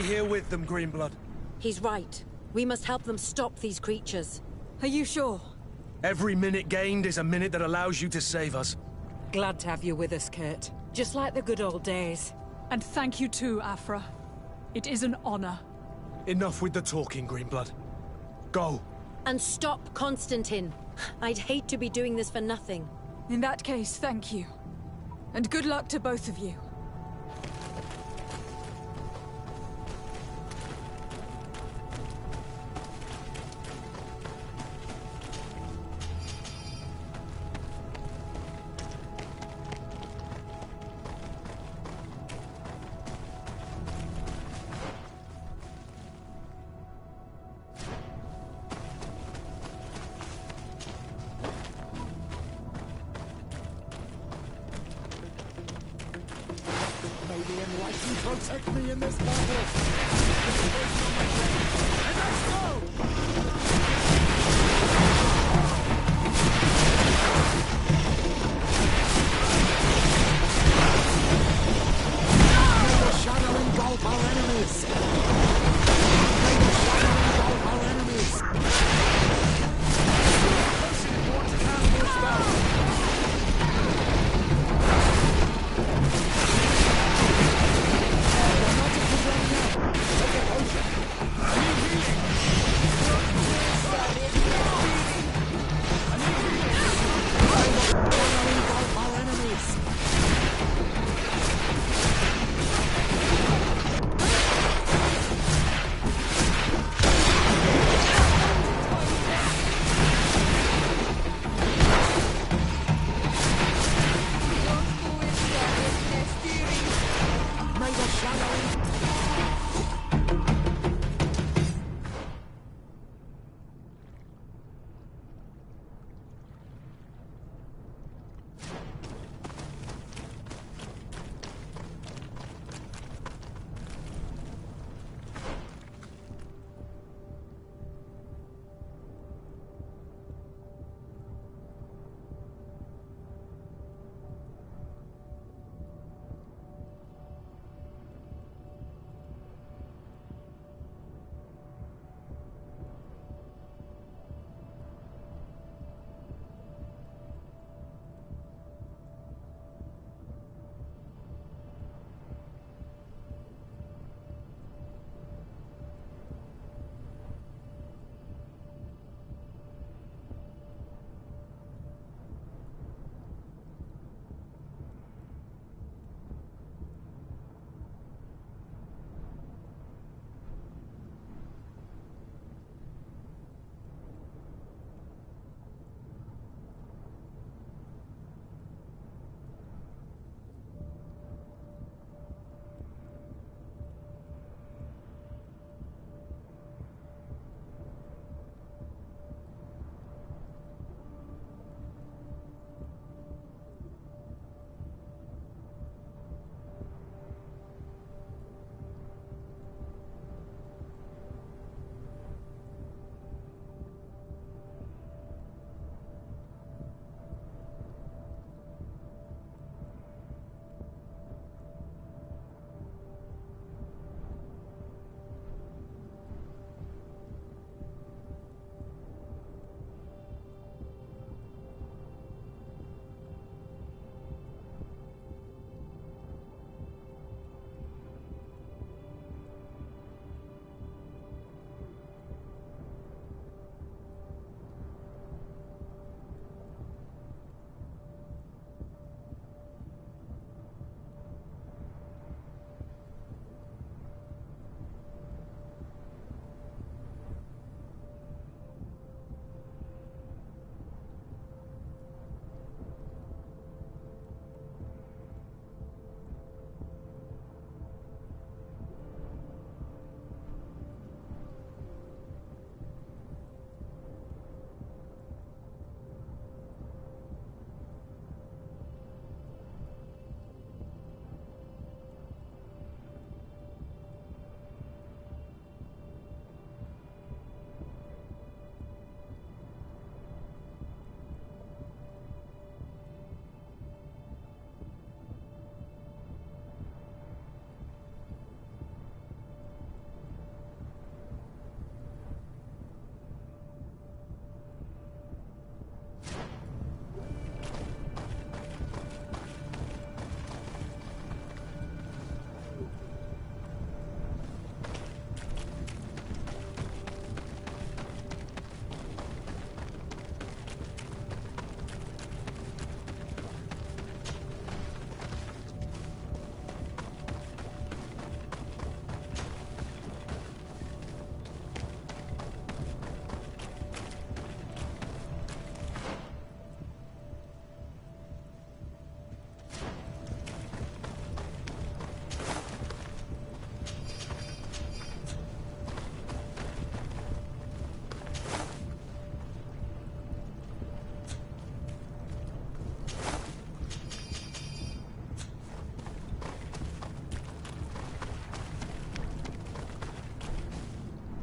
Here with them, Greenblood. He's right. We must help them stop these creatures. Are you sure? Every minute gained is a minute that allows you to save us. Glad to have you with us, Kurt. Just like the good old days. And thank you too, Afra. It is an honor. Enough with the talking, Greenblood. Go. And stop Constantine. I'd hate to be doing this for nothing. In that case, thank you. And good luck to both of you. the enlightened protect me in this battle. And let's go! May the shadow engulf our enemies! May the shadow engulf our enemies! Person who wants to cast more spells! Take a potion! I need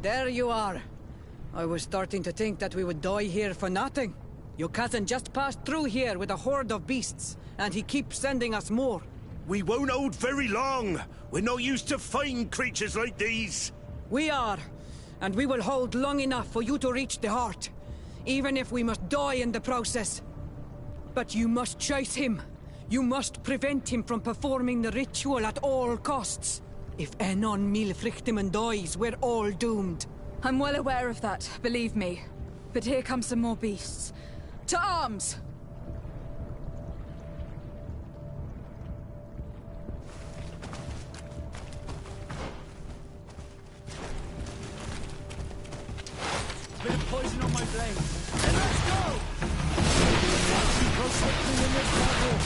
There you are. I was starting to think that we would die here for nothing. Your cousin just passed through here with a horde of beasts, and he keeps sending us more. We won't hold very long. We're not used to fighting creatures like these. We are, and we will hold long enough for you to reach the heart, even if we must die in the process. But you must chase him. You must prevent him from performing the ritual at all costs. If Enon Milfrichtemann dies, we're all doomed. I'm well aware of that, believe me. But here come some more beasts. To arms! Bit of poison on my blade. And let's go! Keep us victory in this battle.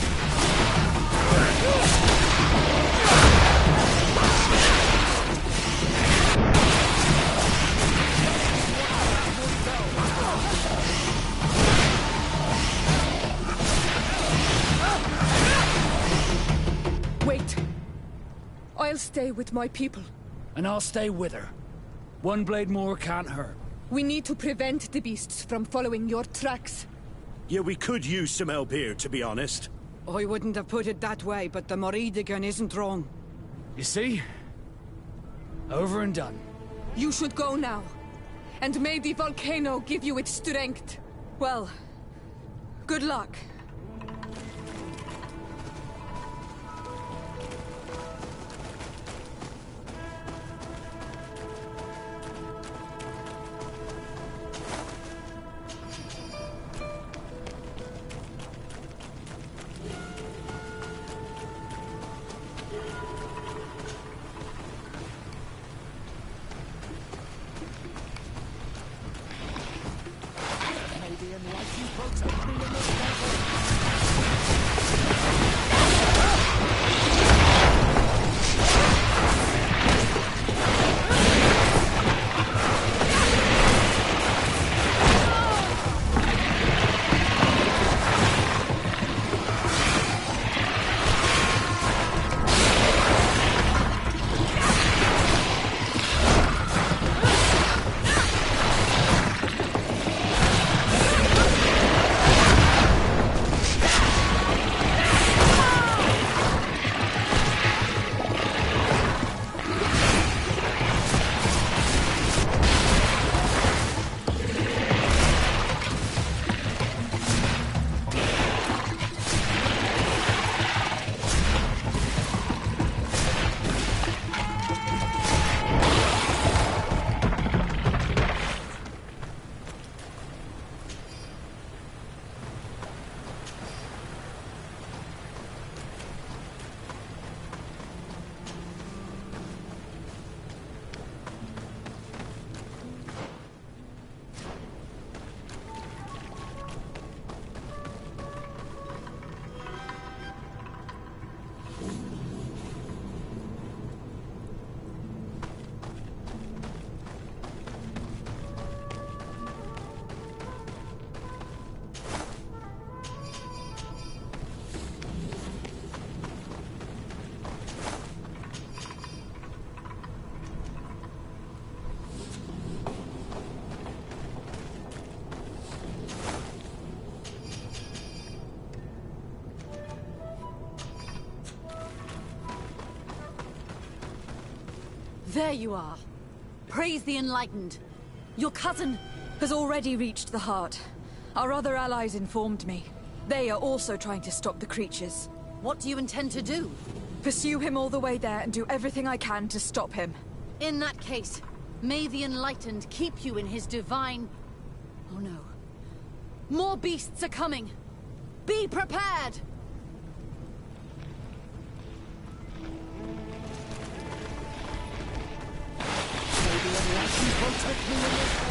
Wait. I'll stay with my people. And I'll stay with her. One blade more can't hurt. We need to prevent the beasts from following your tracks. Yeah, we could use some help here, to be honest. I wouldn't have put it that way, but the Moridigan isn't wrong. You see? Over and done. You should go now. And may the volcano give you its strength. Well, good luck. There you are. Praise the Enlightened. Your cousin has already reached the heart. Our other allies informed me. They are also trying to stop the creatures. What do you intend to do? Pursue him all the way there and do everything I can to stop him. In that case, may the Enlightened keep you in his divine... Oh no. More beasts are coming. Be prepared! Protect me in this.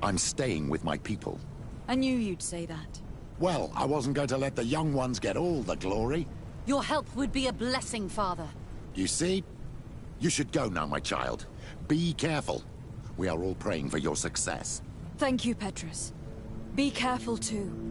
I'm staying with my people. I knew you'd say that. Well, I wasn't going to let the young ones get all the glory. Your help would be a blessing, Father. You see? You should go now, my child. Be careful. We are all praying for your success. Thank you, Petrus. Be careful too.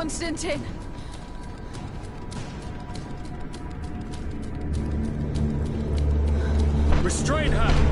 Constantine! Restrain her!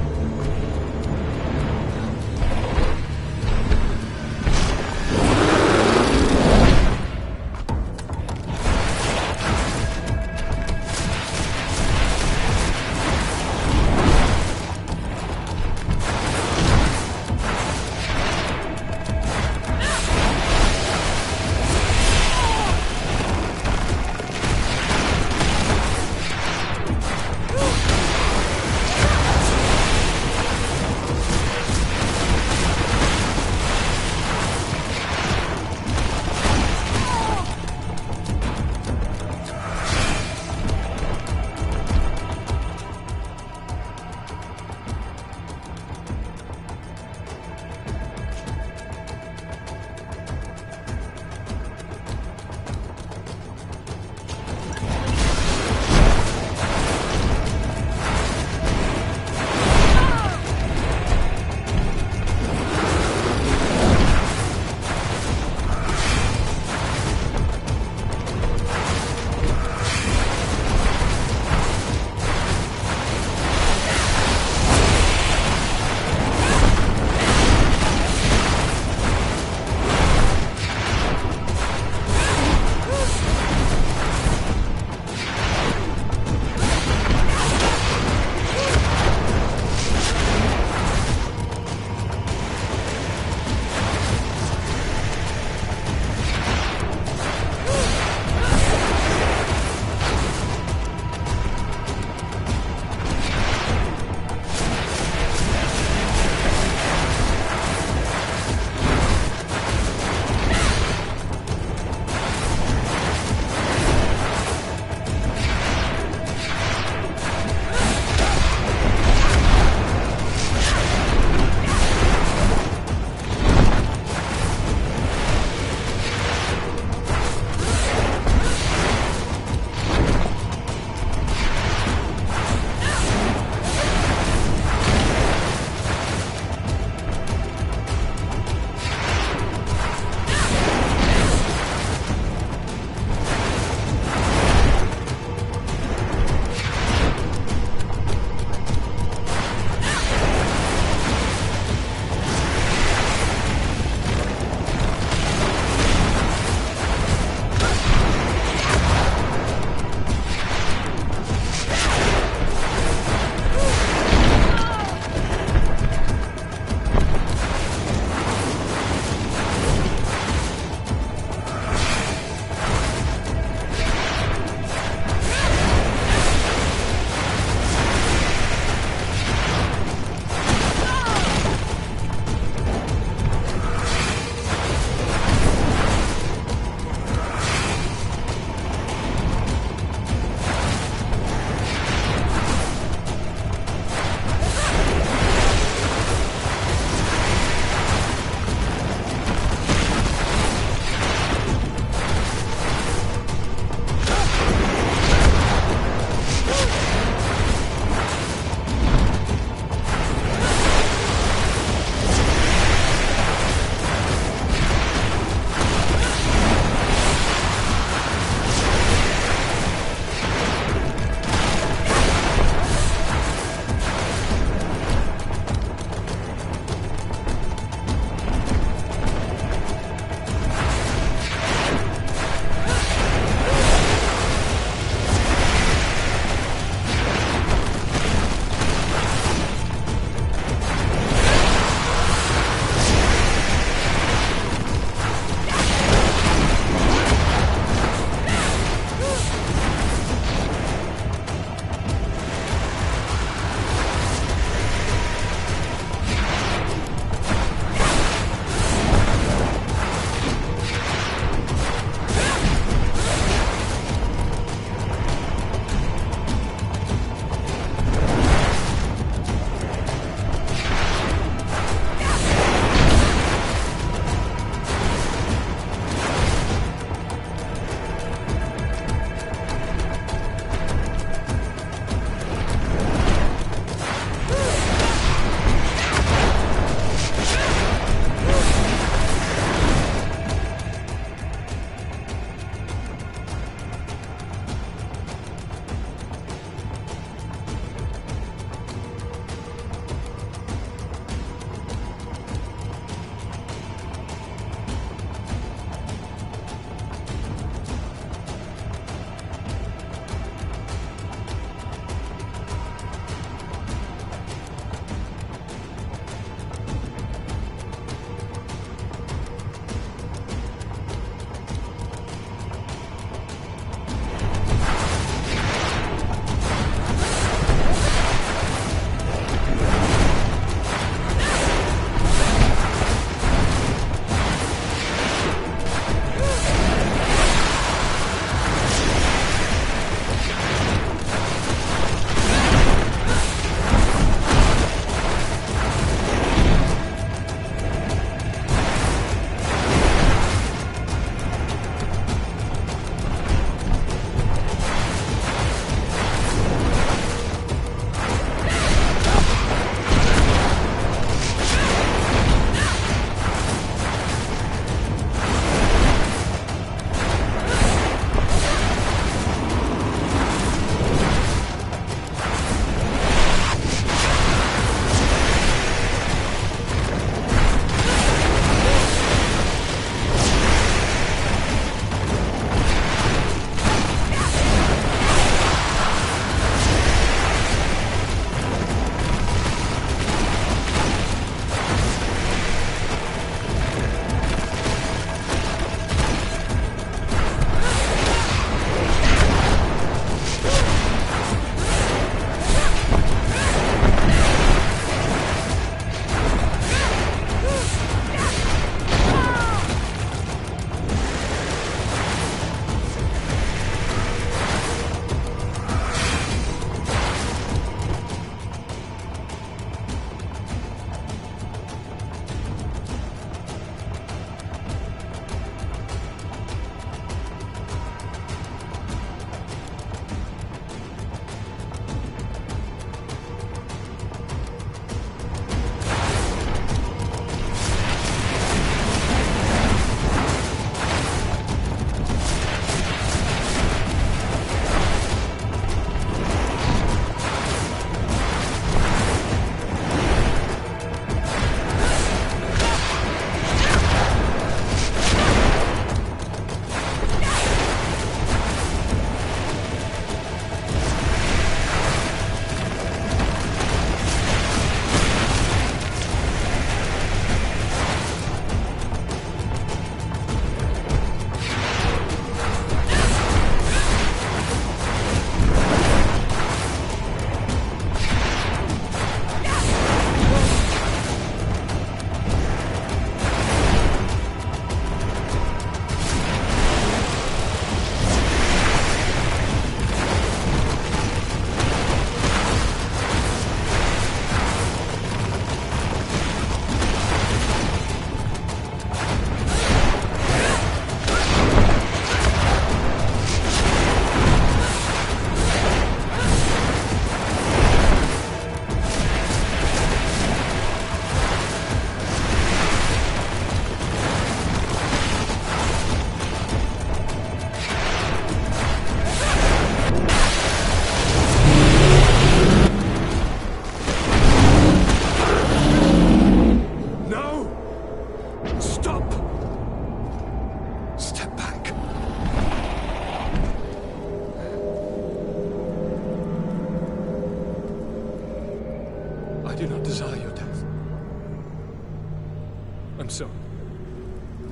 son.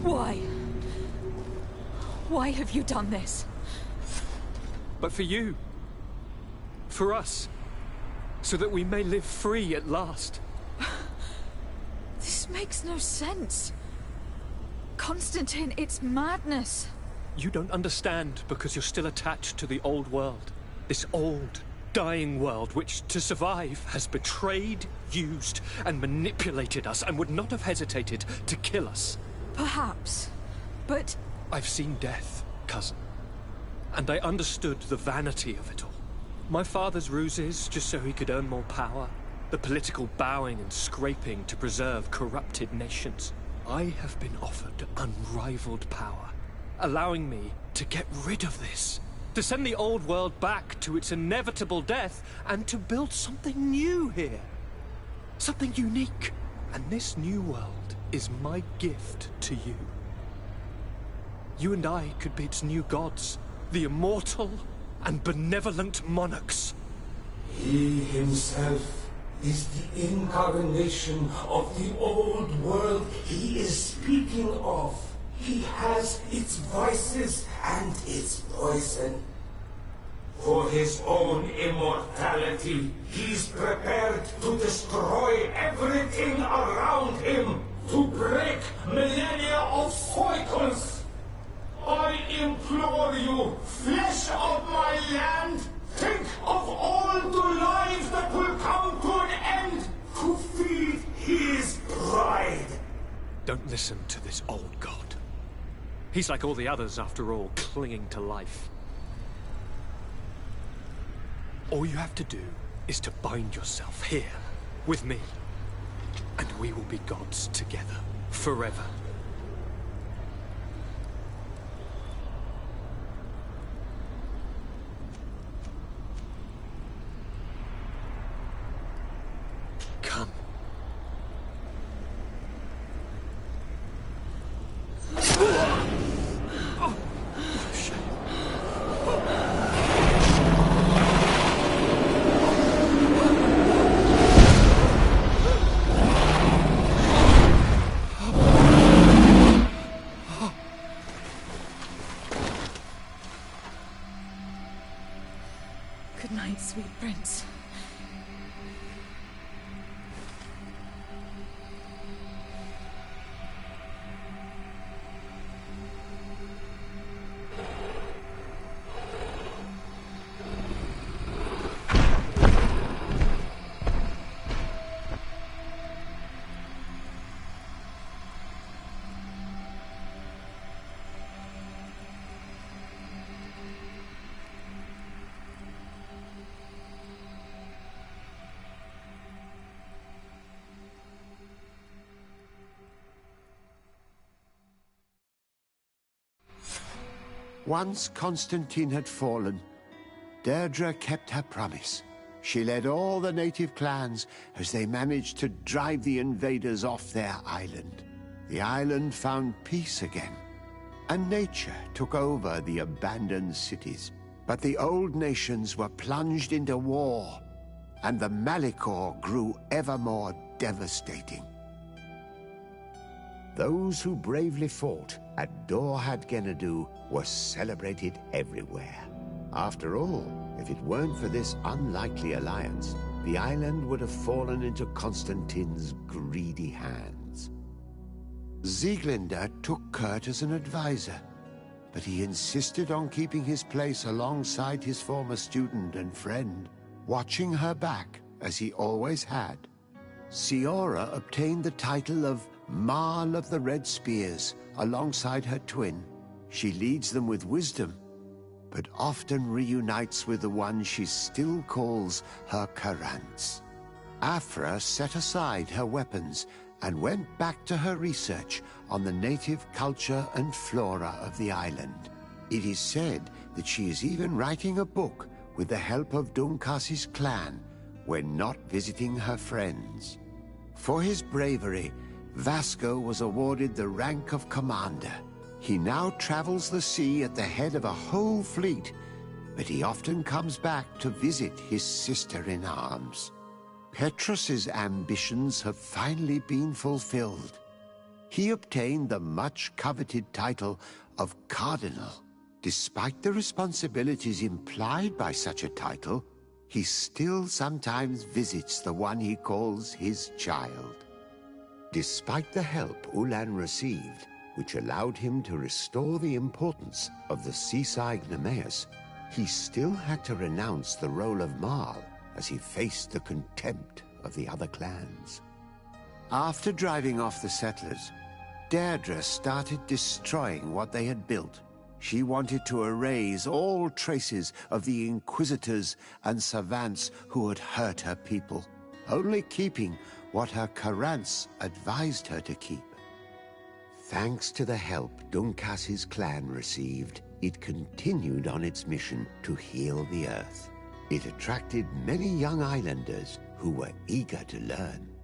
Why? Why have you done this? But for you. For us. So that we may live free at last. This makes no sense. Constantine, it's madness. You don't understand because you're still attached to the old world. This old, dying world which, to survive, has betrayed, used, and manipulated us and would not have hesitated to kill us. Perhaps, but... I've seen death, cousin. And I understood the vanity of it all. My father's ruses just so he could earn more power. The political bowing and scraping to preserve corrupted nations. I have been offered unrivaled power, allowing me to get rid of this. To send the old world back to its inevitable death and to build something new here. Something unique. And this new world is my gift to you. You and I could be its new gods, the immortal and benevolent monarchs. He himself is the incarnation of the old world he is speaking of. He has its vices and its poison. For his own immortality, he's prepared to destroy everything around him, to break millennia of cycles. I implore you, flesh of my land, think of all the lives that will come to an end to feed his pride. Don't listen to this old god. He's like all the others, after all, clinging to life. All you have to do is to bind yourself here, with me. And we will be gods together, forever. Come. Good night, sweet prince. Once Constantine had fallen, Deirdre kept her promise. She led all the native clans as they managed to drive the invaders off their island. The island found peace again, and nature took over the abandoned cities. But the old nations were plunged into war, and the Malachor grew ever more devastating. Those who bravely fought at Dorhad Genadu were celebrated everywhere. After all, if it weren't for this unlikely alliance, the island would have fallen into Constantine's greedy hands. Sieglinde took Kurt as an advisor, but he insisted on keeping his place alongside his former student and friend, watching her back as he always had. Siora obtained the title of Marl of the Red Spears alongside her twin. She leads them with wisdom, but often reunites with the one she still calls her Karants. Afra set aside her weapons and went back to her research on the native culture and flora of the island. It is said that she is even writing a book with the help of Dunkasi's clan when not visiting her friends. For his bravery, Vasco was awarded the rank of commander. He now travels the sea at the head of a whole fleet, but he often comes back to visit his sister-in-arms. Petrus's ambitions have finally been fulfilled. he obtained the much-coveted title of Cardinal. Despite the responsibilities implied by such a title, he still sometimes visits the one he calls his child. Despite the help Ulan received, which allowed him to restore the importance of the seaside Nemeus, he still had to renounce the role of Marl as he faced the contempt of the other clans. After driving off the settlers, Deirdre started destroying what they had built. She wanted to erase all traces of the Inquisitors and Savants who had hurt her people, only keeping what her Karants advised her to keep. Thanks to the help Dunkas's clan received, it continued on its mission to heal the Earth. It attracted many young islanders who were eager to learn.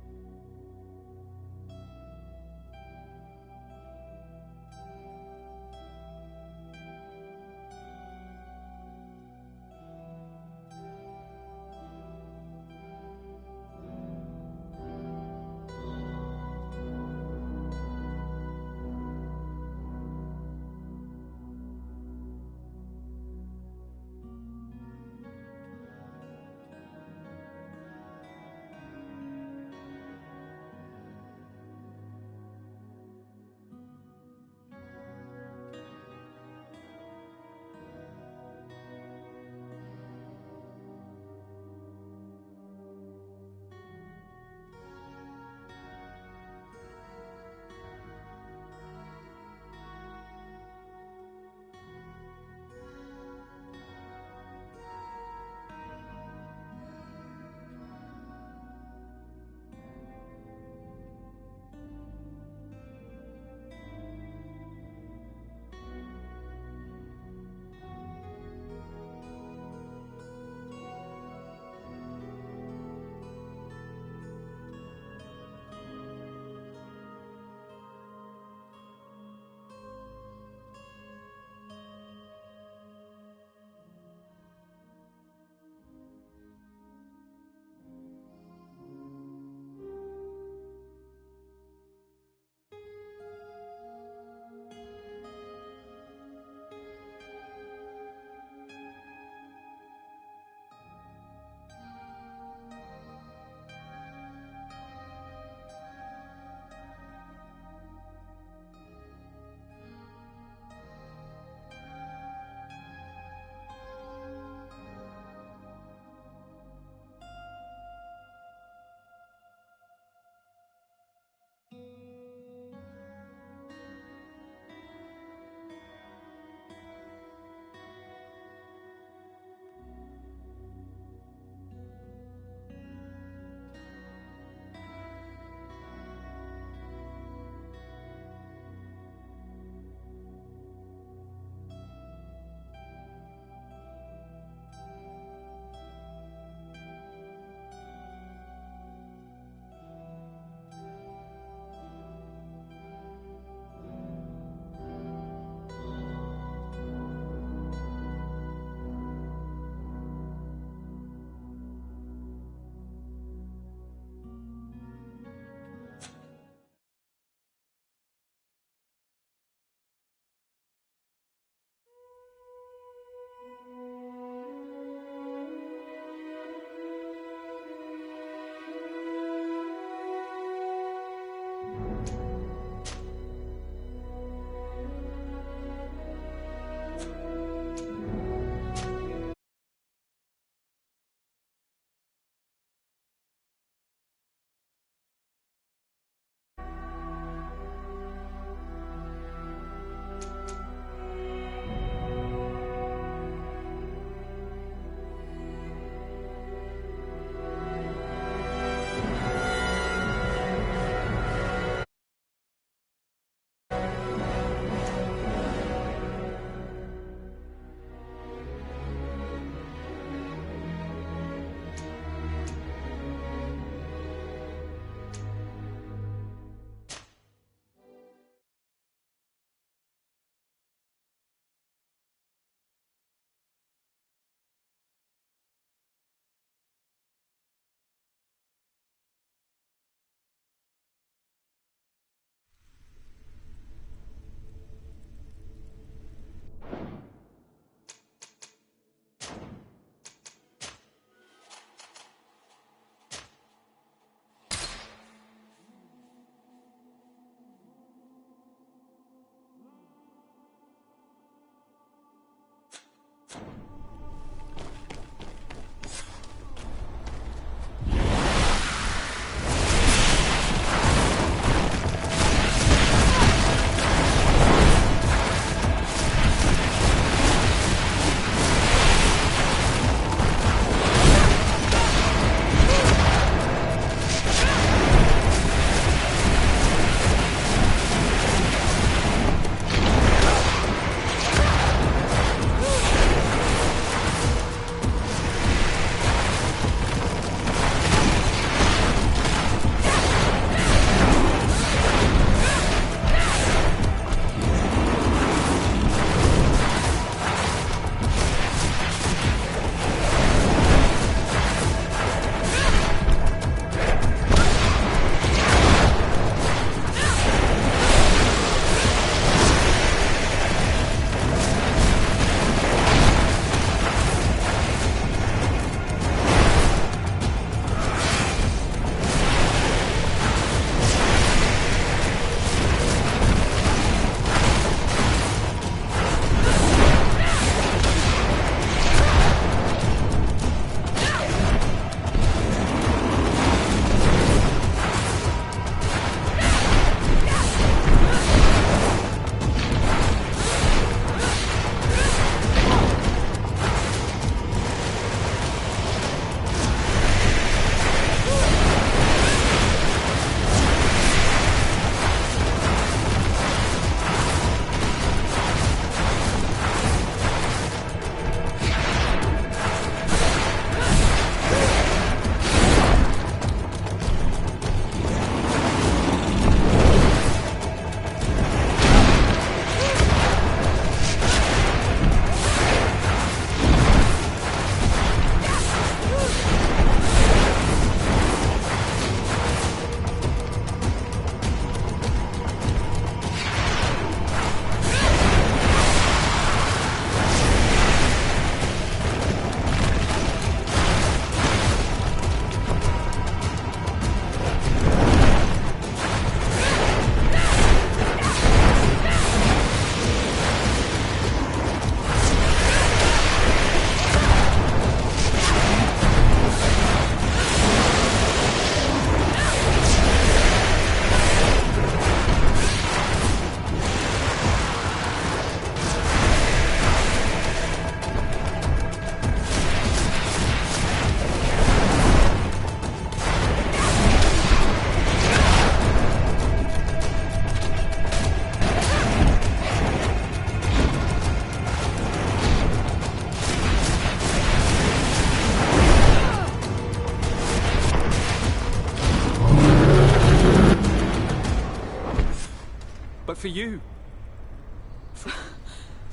for you.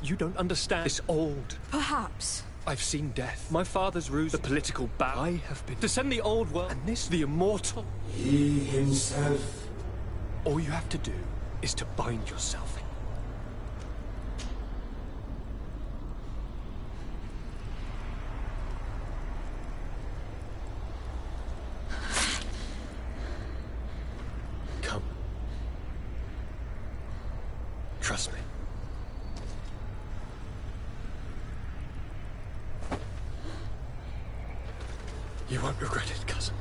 You don't understand. It's old. Perhaps. I've seen death. My father's ruse, the political bow. I have been to send the old world, and this, the immortal. He himself. All you have to do is to bind yourself in. Come. Trust me. You won't regret it, cousin.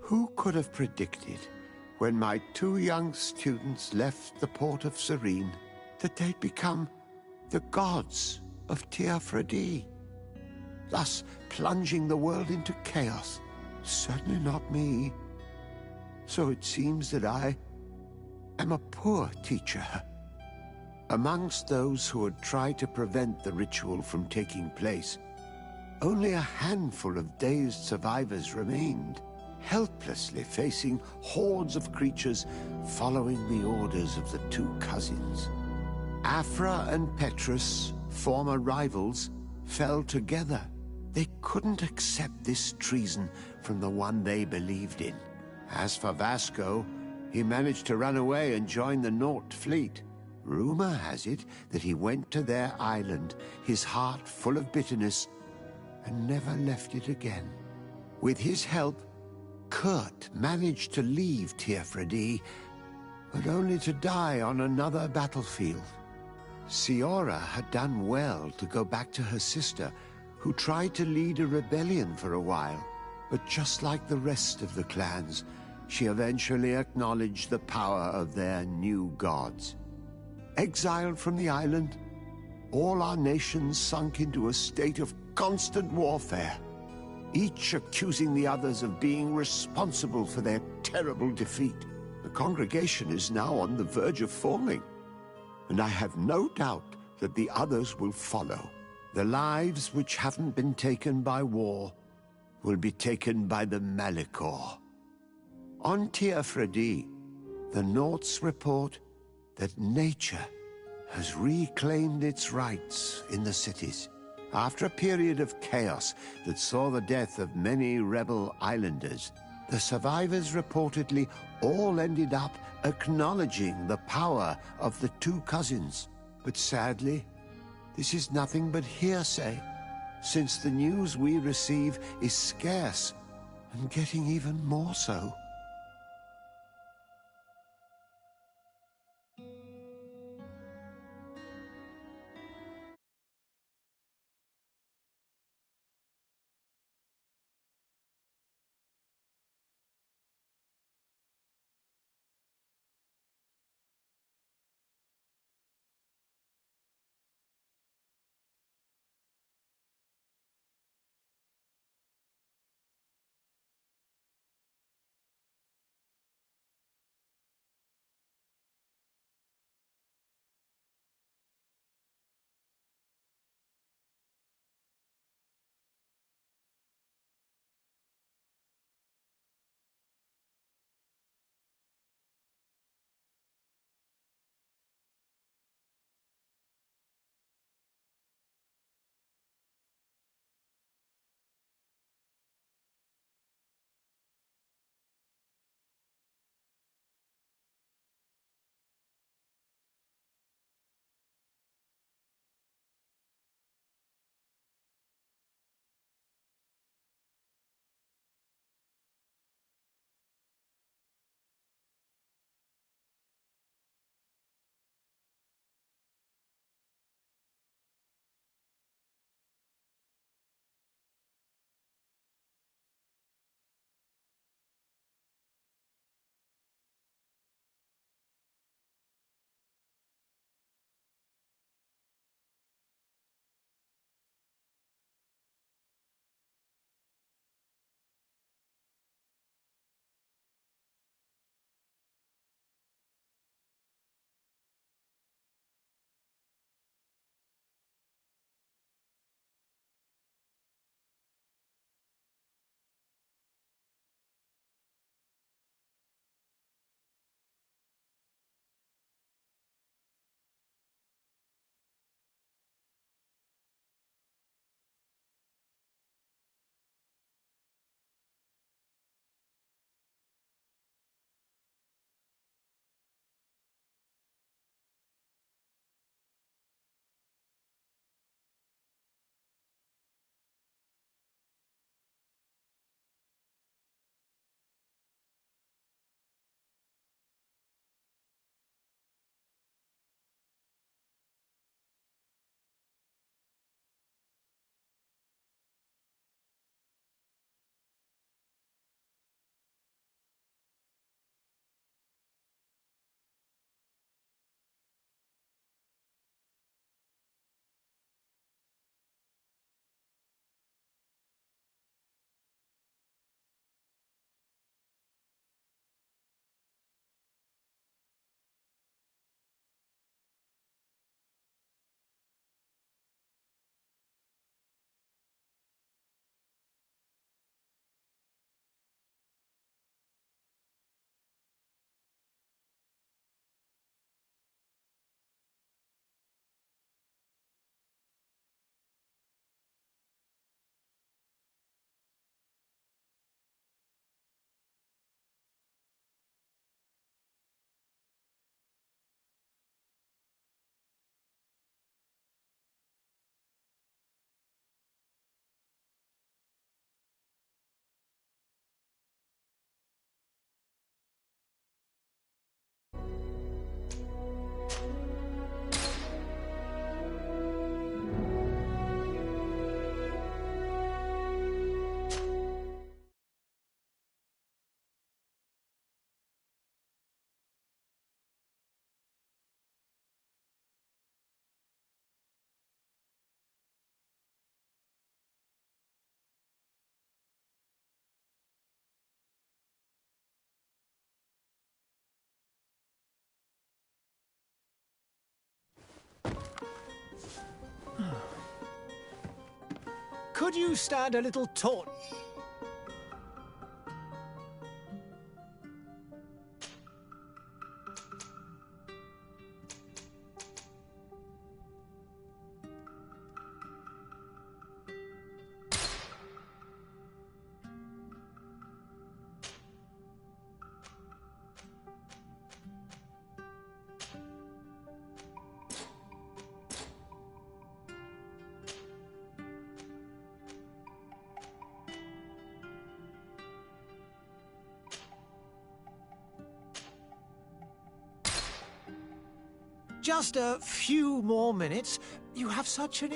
Who could have predicted, when my two young students left the port of Serene, that they'd become the gods of Teofredi, thus plunging the world into chaos? Certainly not me. So it seems that I am a poor teacher. Amongst those who had tried to prevent the ritual from taking place, only a handful of dazed survivors remained, helplessly facing hordes of creatures following the orders of the two cousins. Afra and Petrus, former rivals, fell together. They couldn't accept this treason from the one they believed in. As for Vasco, he managed to run away and join the Nort fleet. Rumor has it that he went to their island, his heart full of bitterness, and never left it again. With his help, Kurt managed to leave Teofredi, but only to die on another battlefield. Siora had done well to go back to her sister, who tried to lead a rebellion for a while, but just like the rest of the clans, she eventually acknowledged the power of their new gods. Exiled from the island, all our nations sunk into a state of constant warfare, each accusing the others of being responsible for their terrible defeat. The congregation is now on the verge of falling, and I have no doubt that the others will follow. The lives which haven't been taken by war will be taken by the Malicor. On Teofredi, the Norts report that nature has reclaimed its rights in the cities. After a period of chaos that saw the death of many rebel islanders, the survivors reportedly all ended up acknowledging the power of the two cousins. But sadly, this is nothing but hearsay, since the news we receive is scarce and getting even more so. Could you stand a little taut? Just a few more minutes. You have such an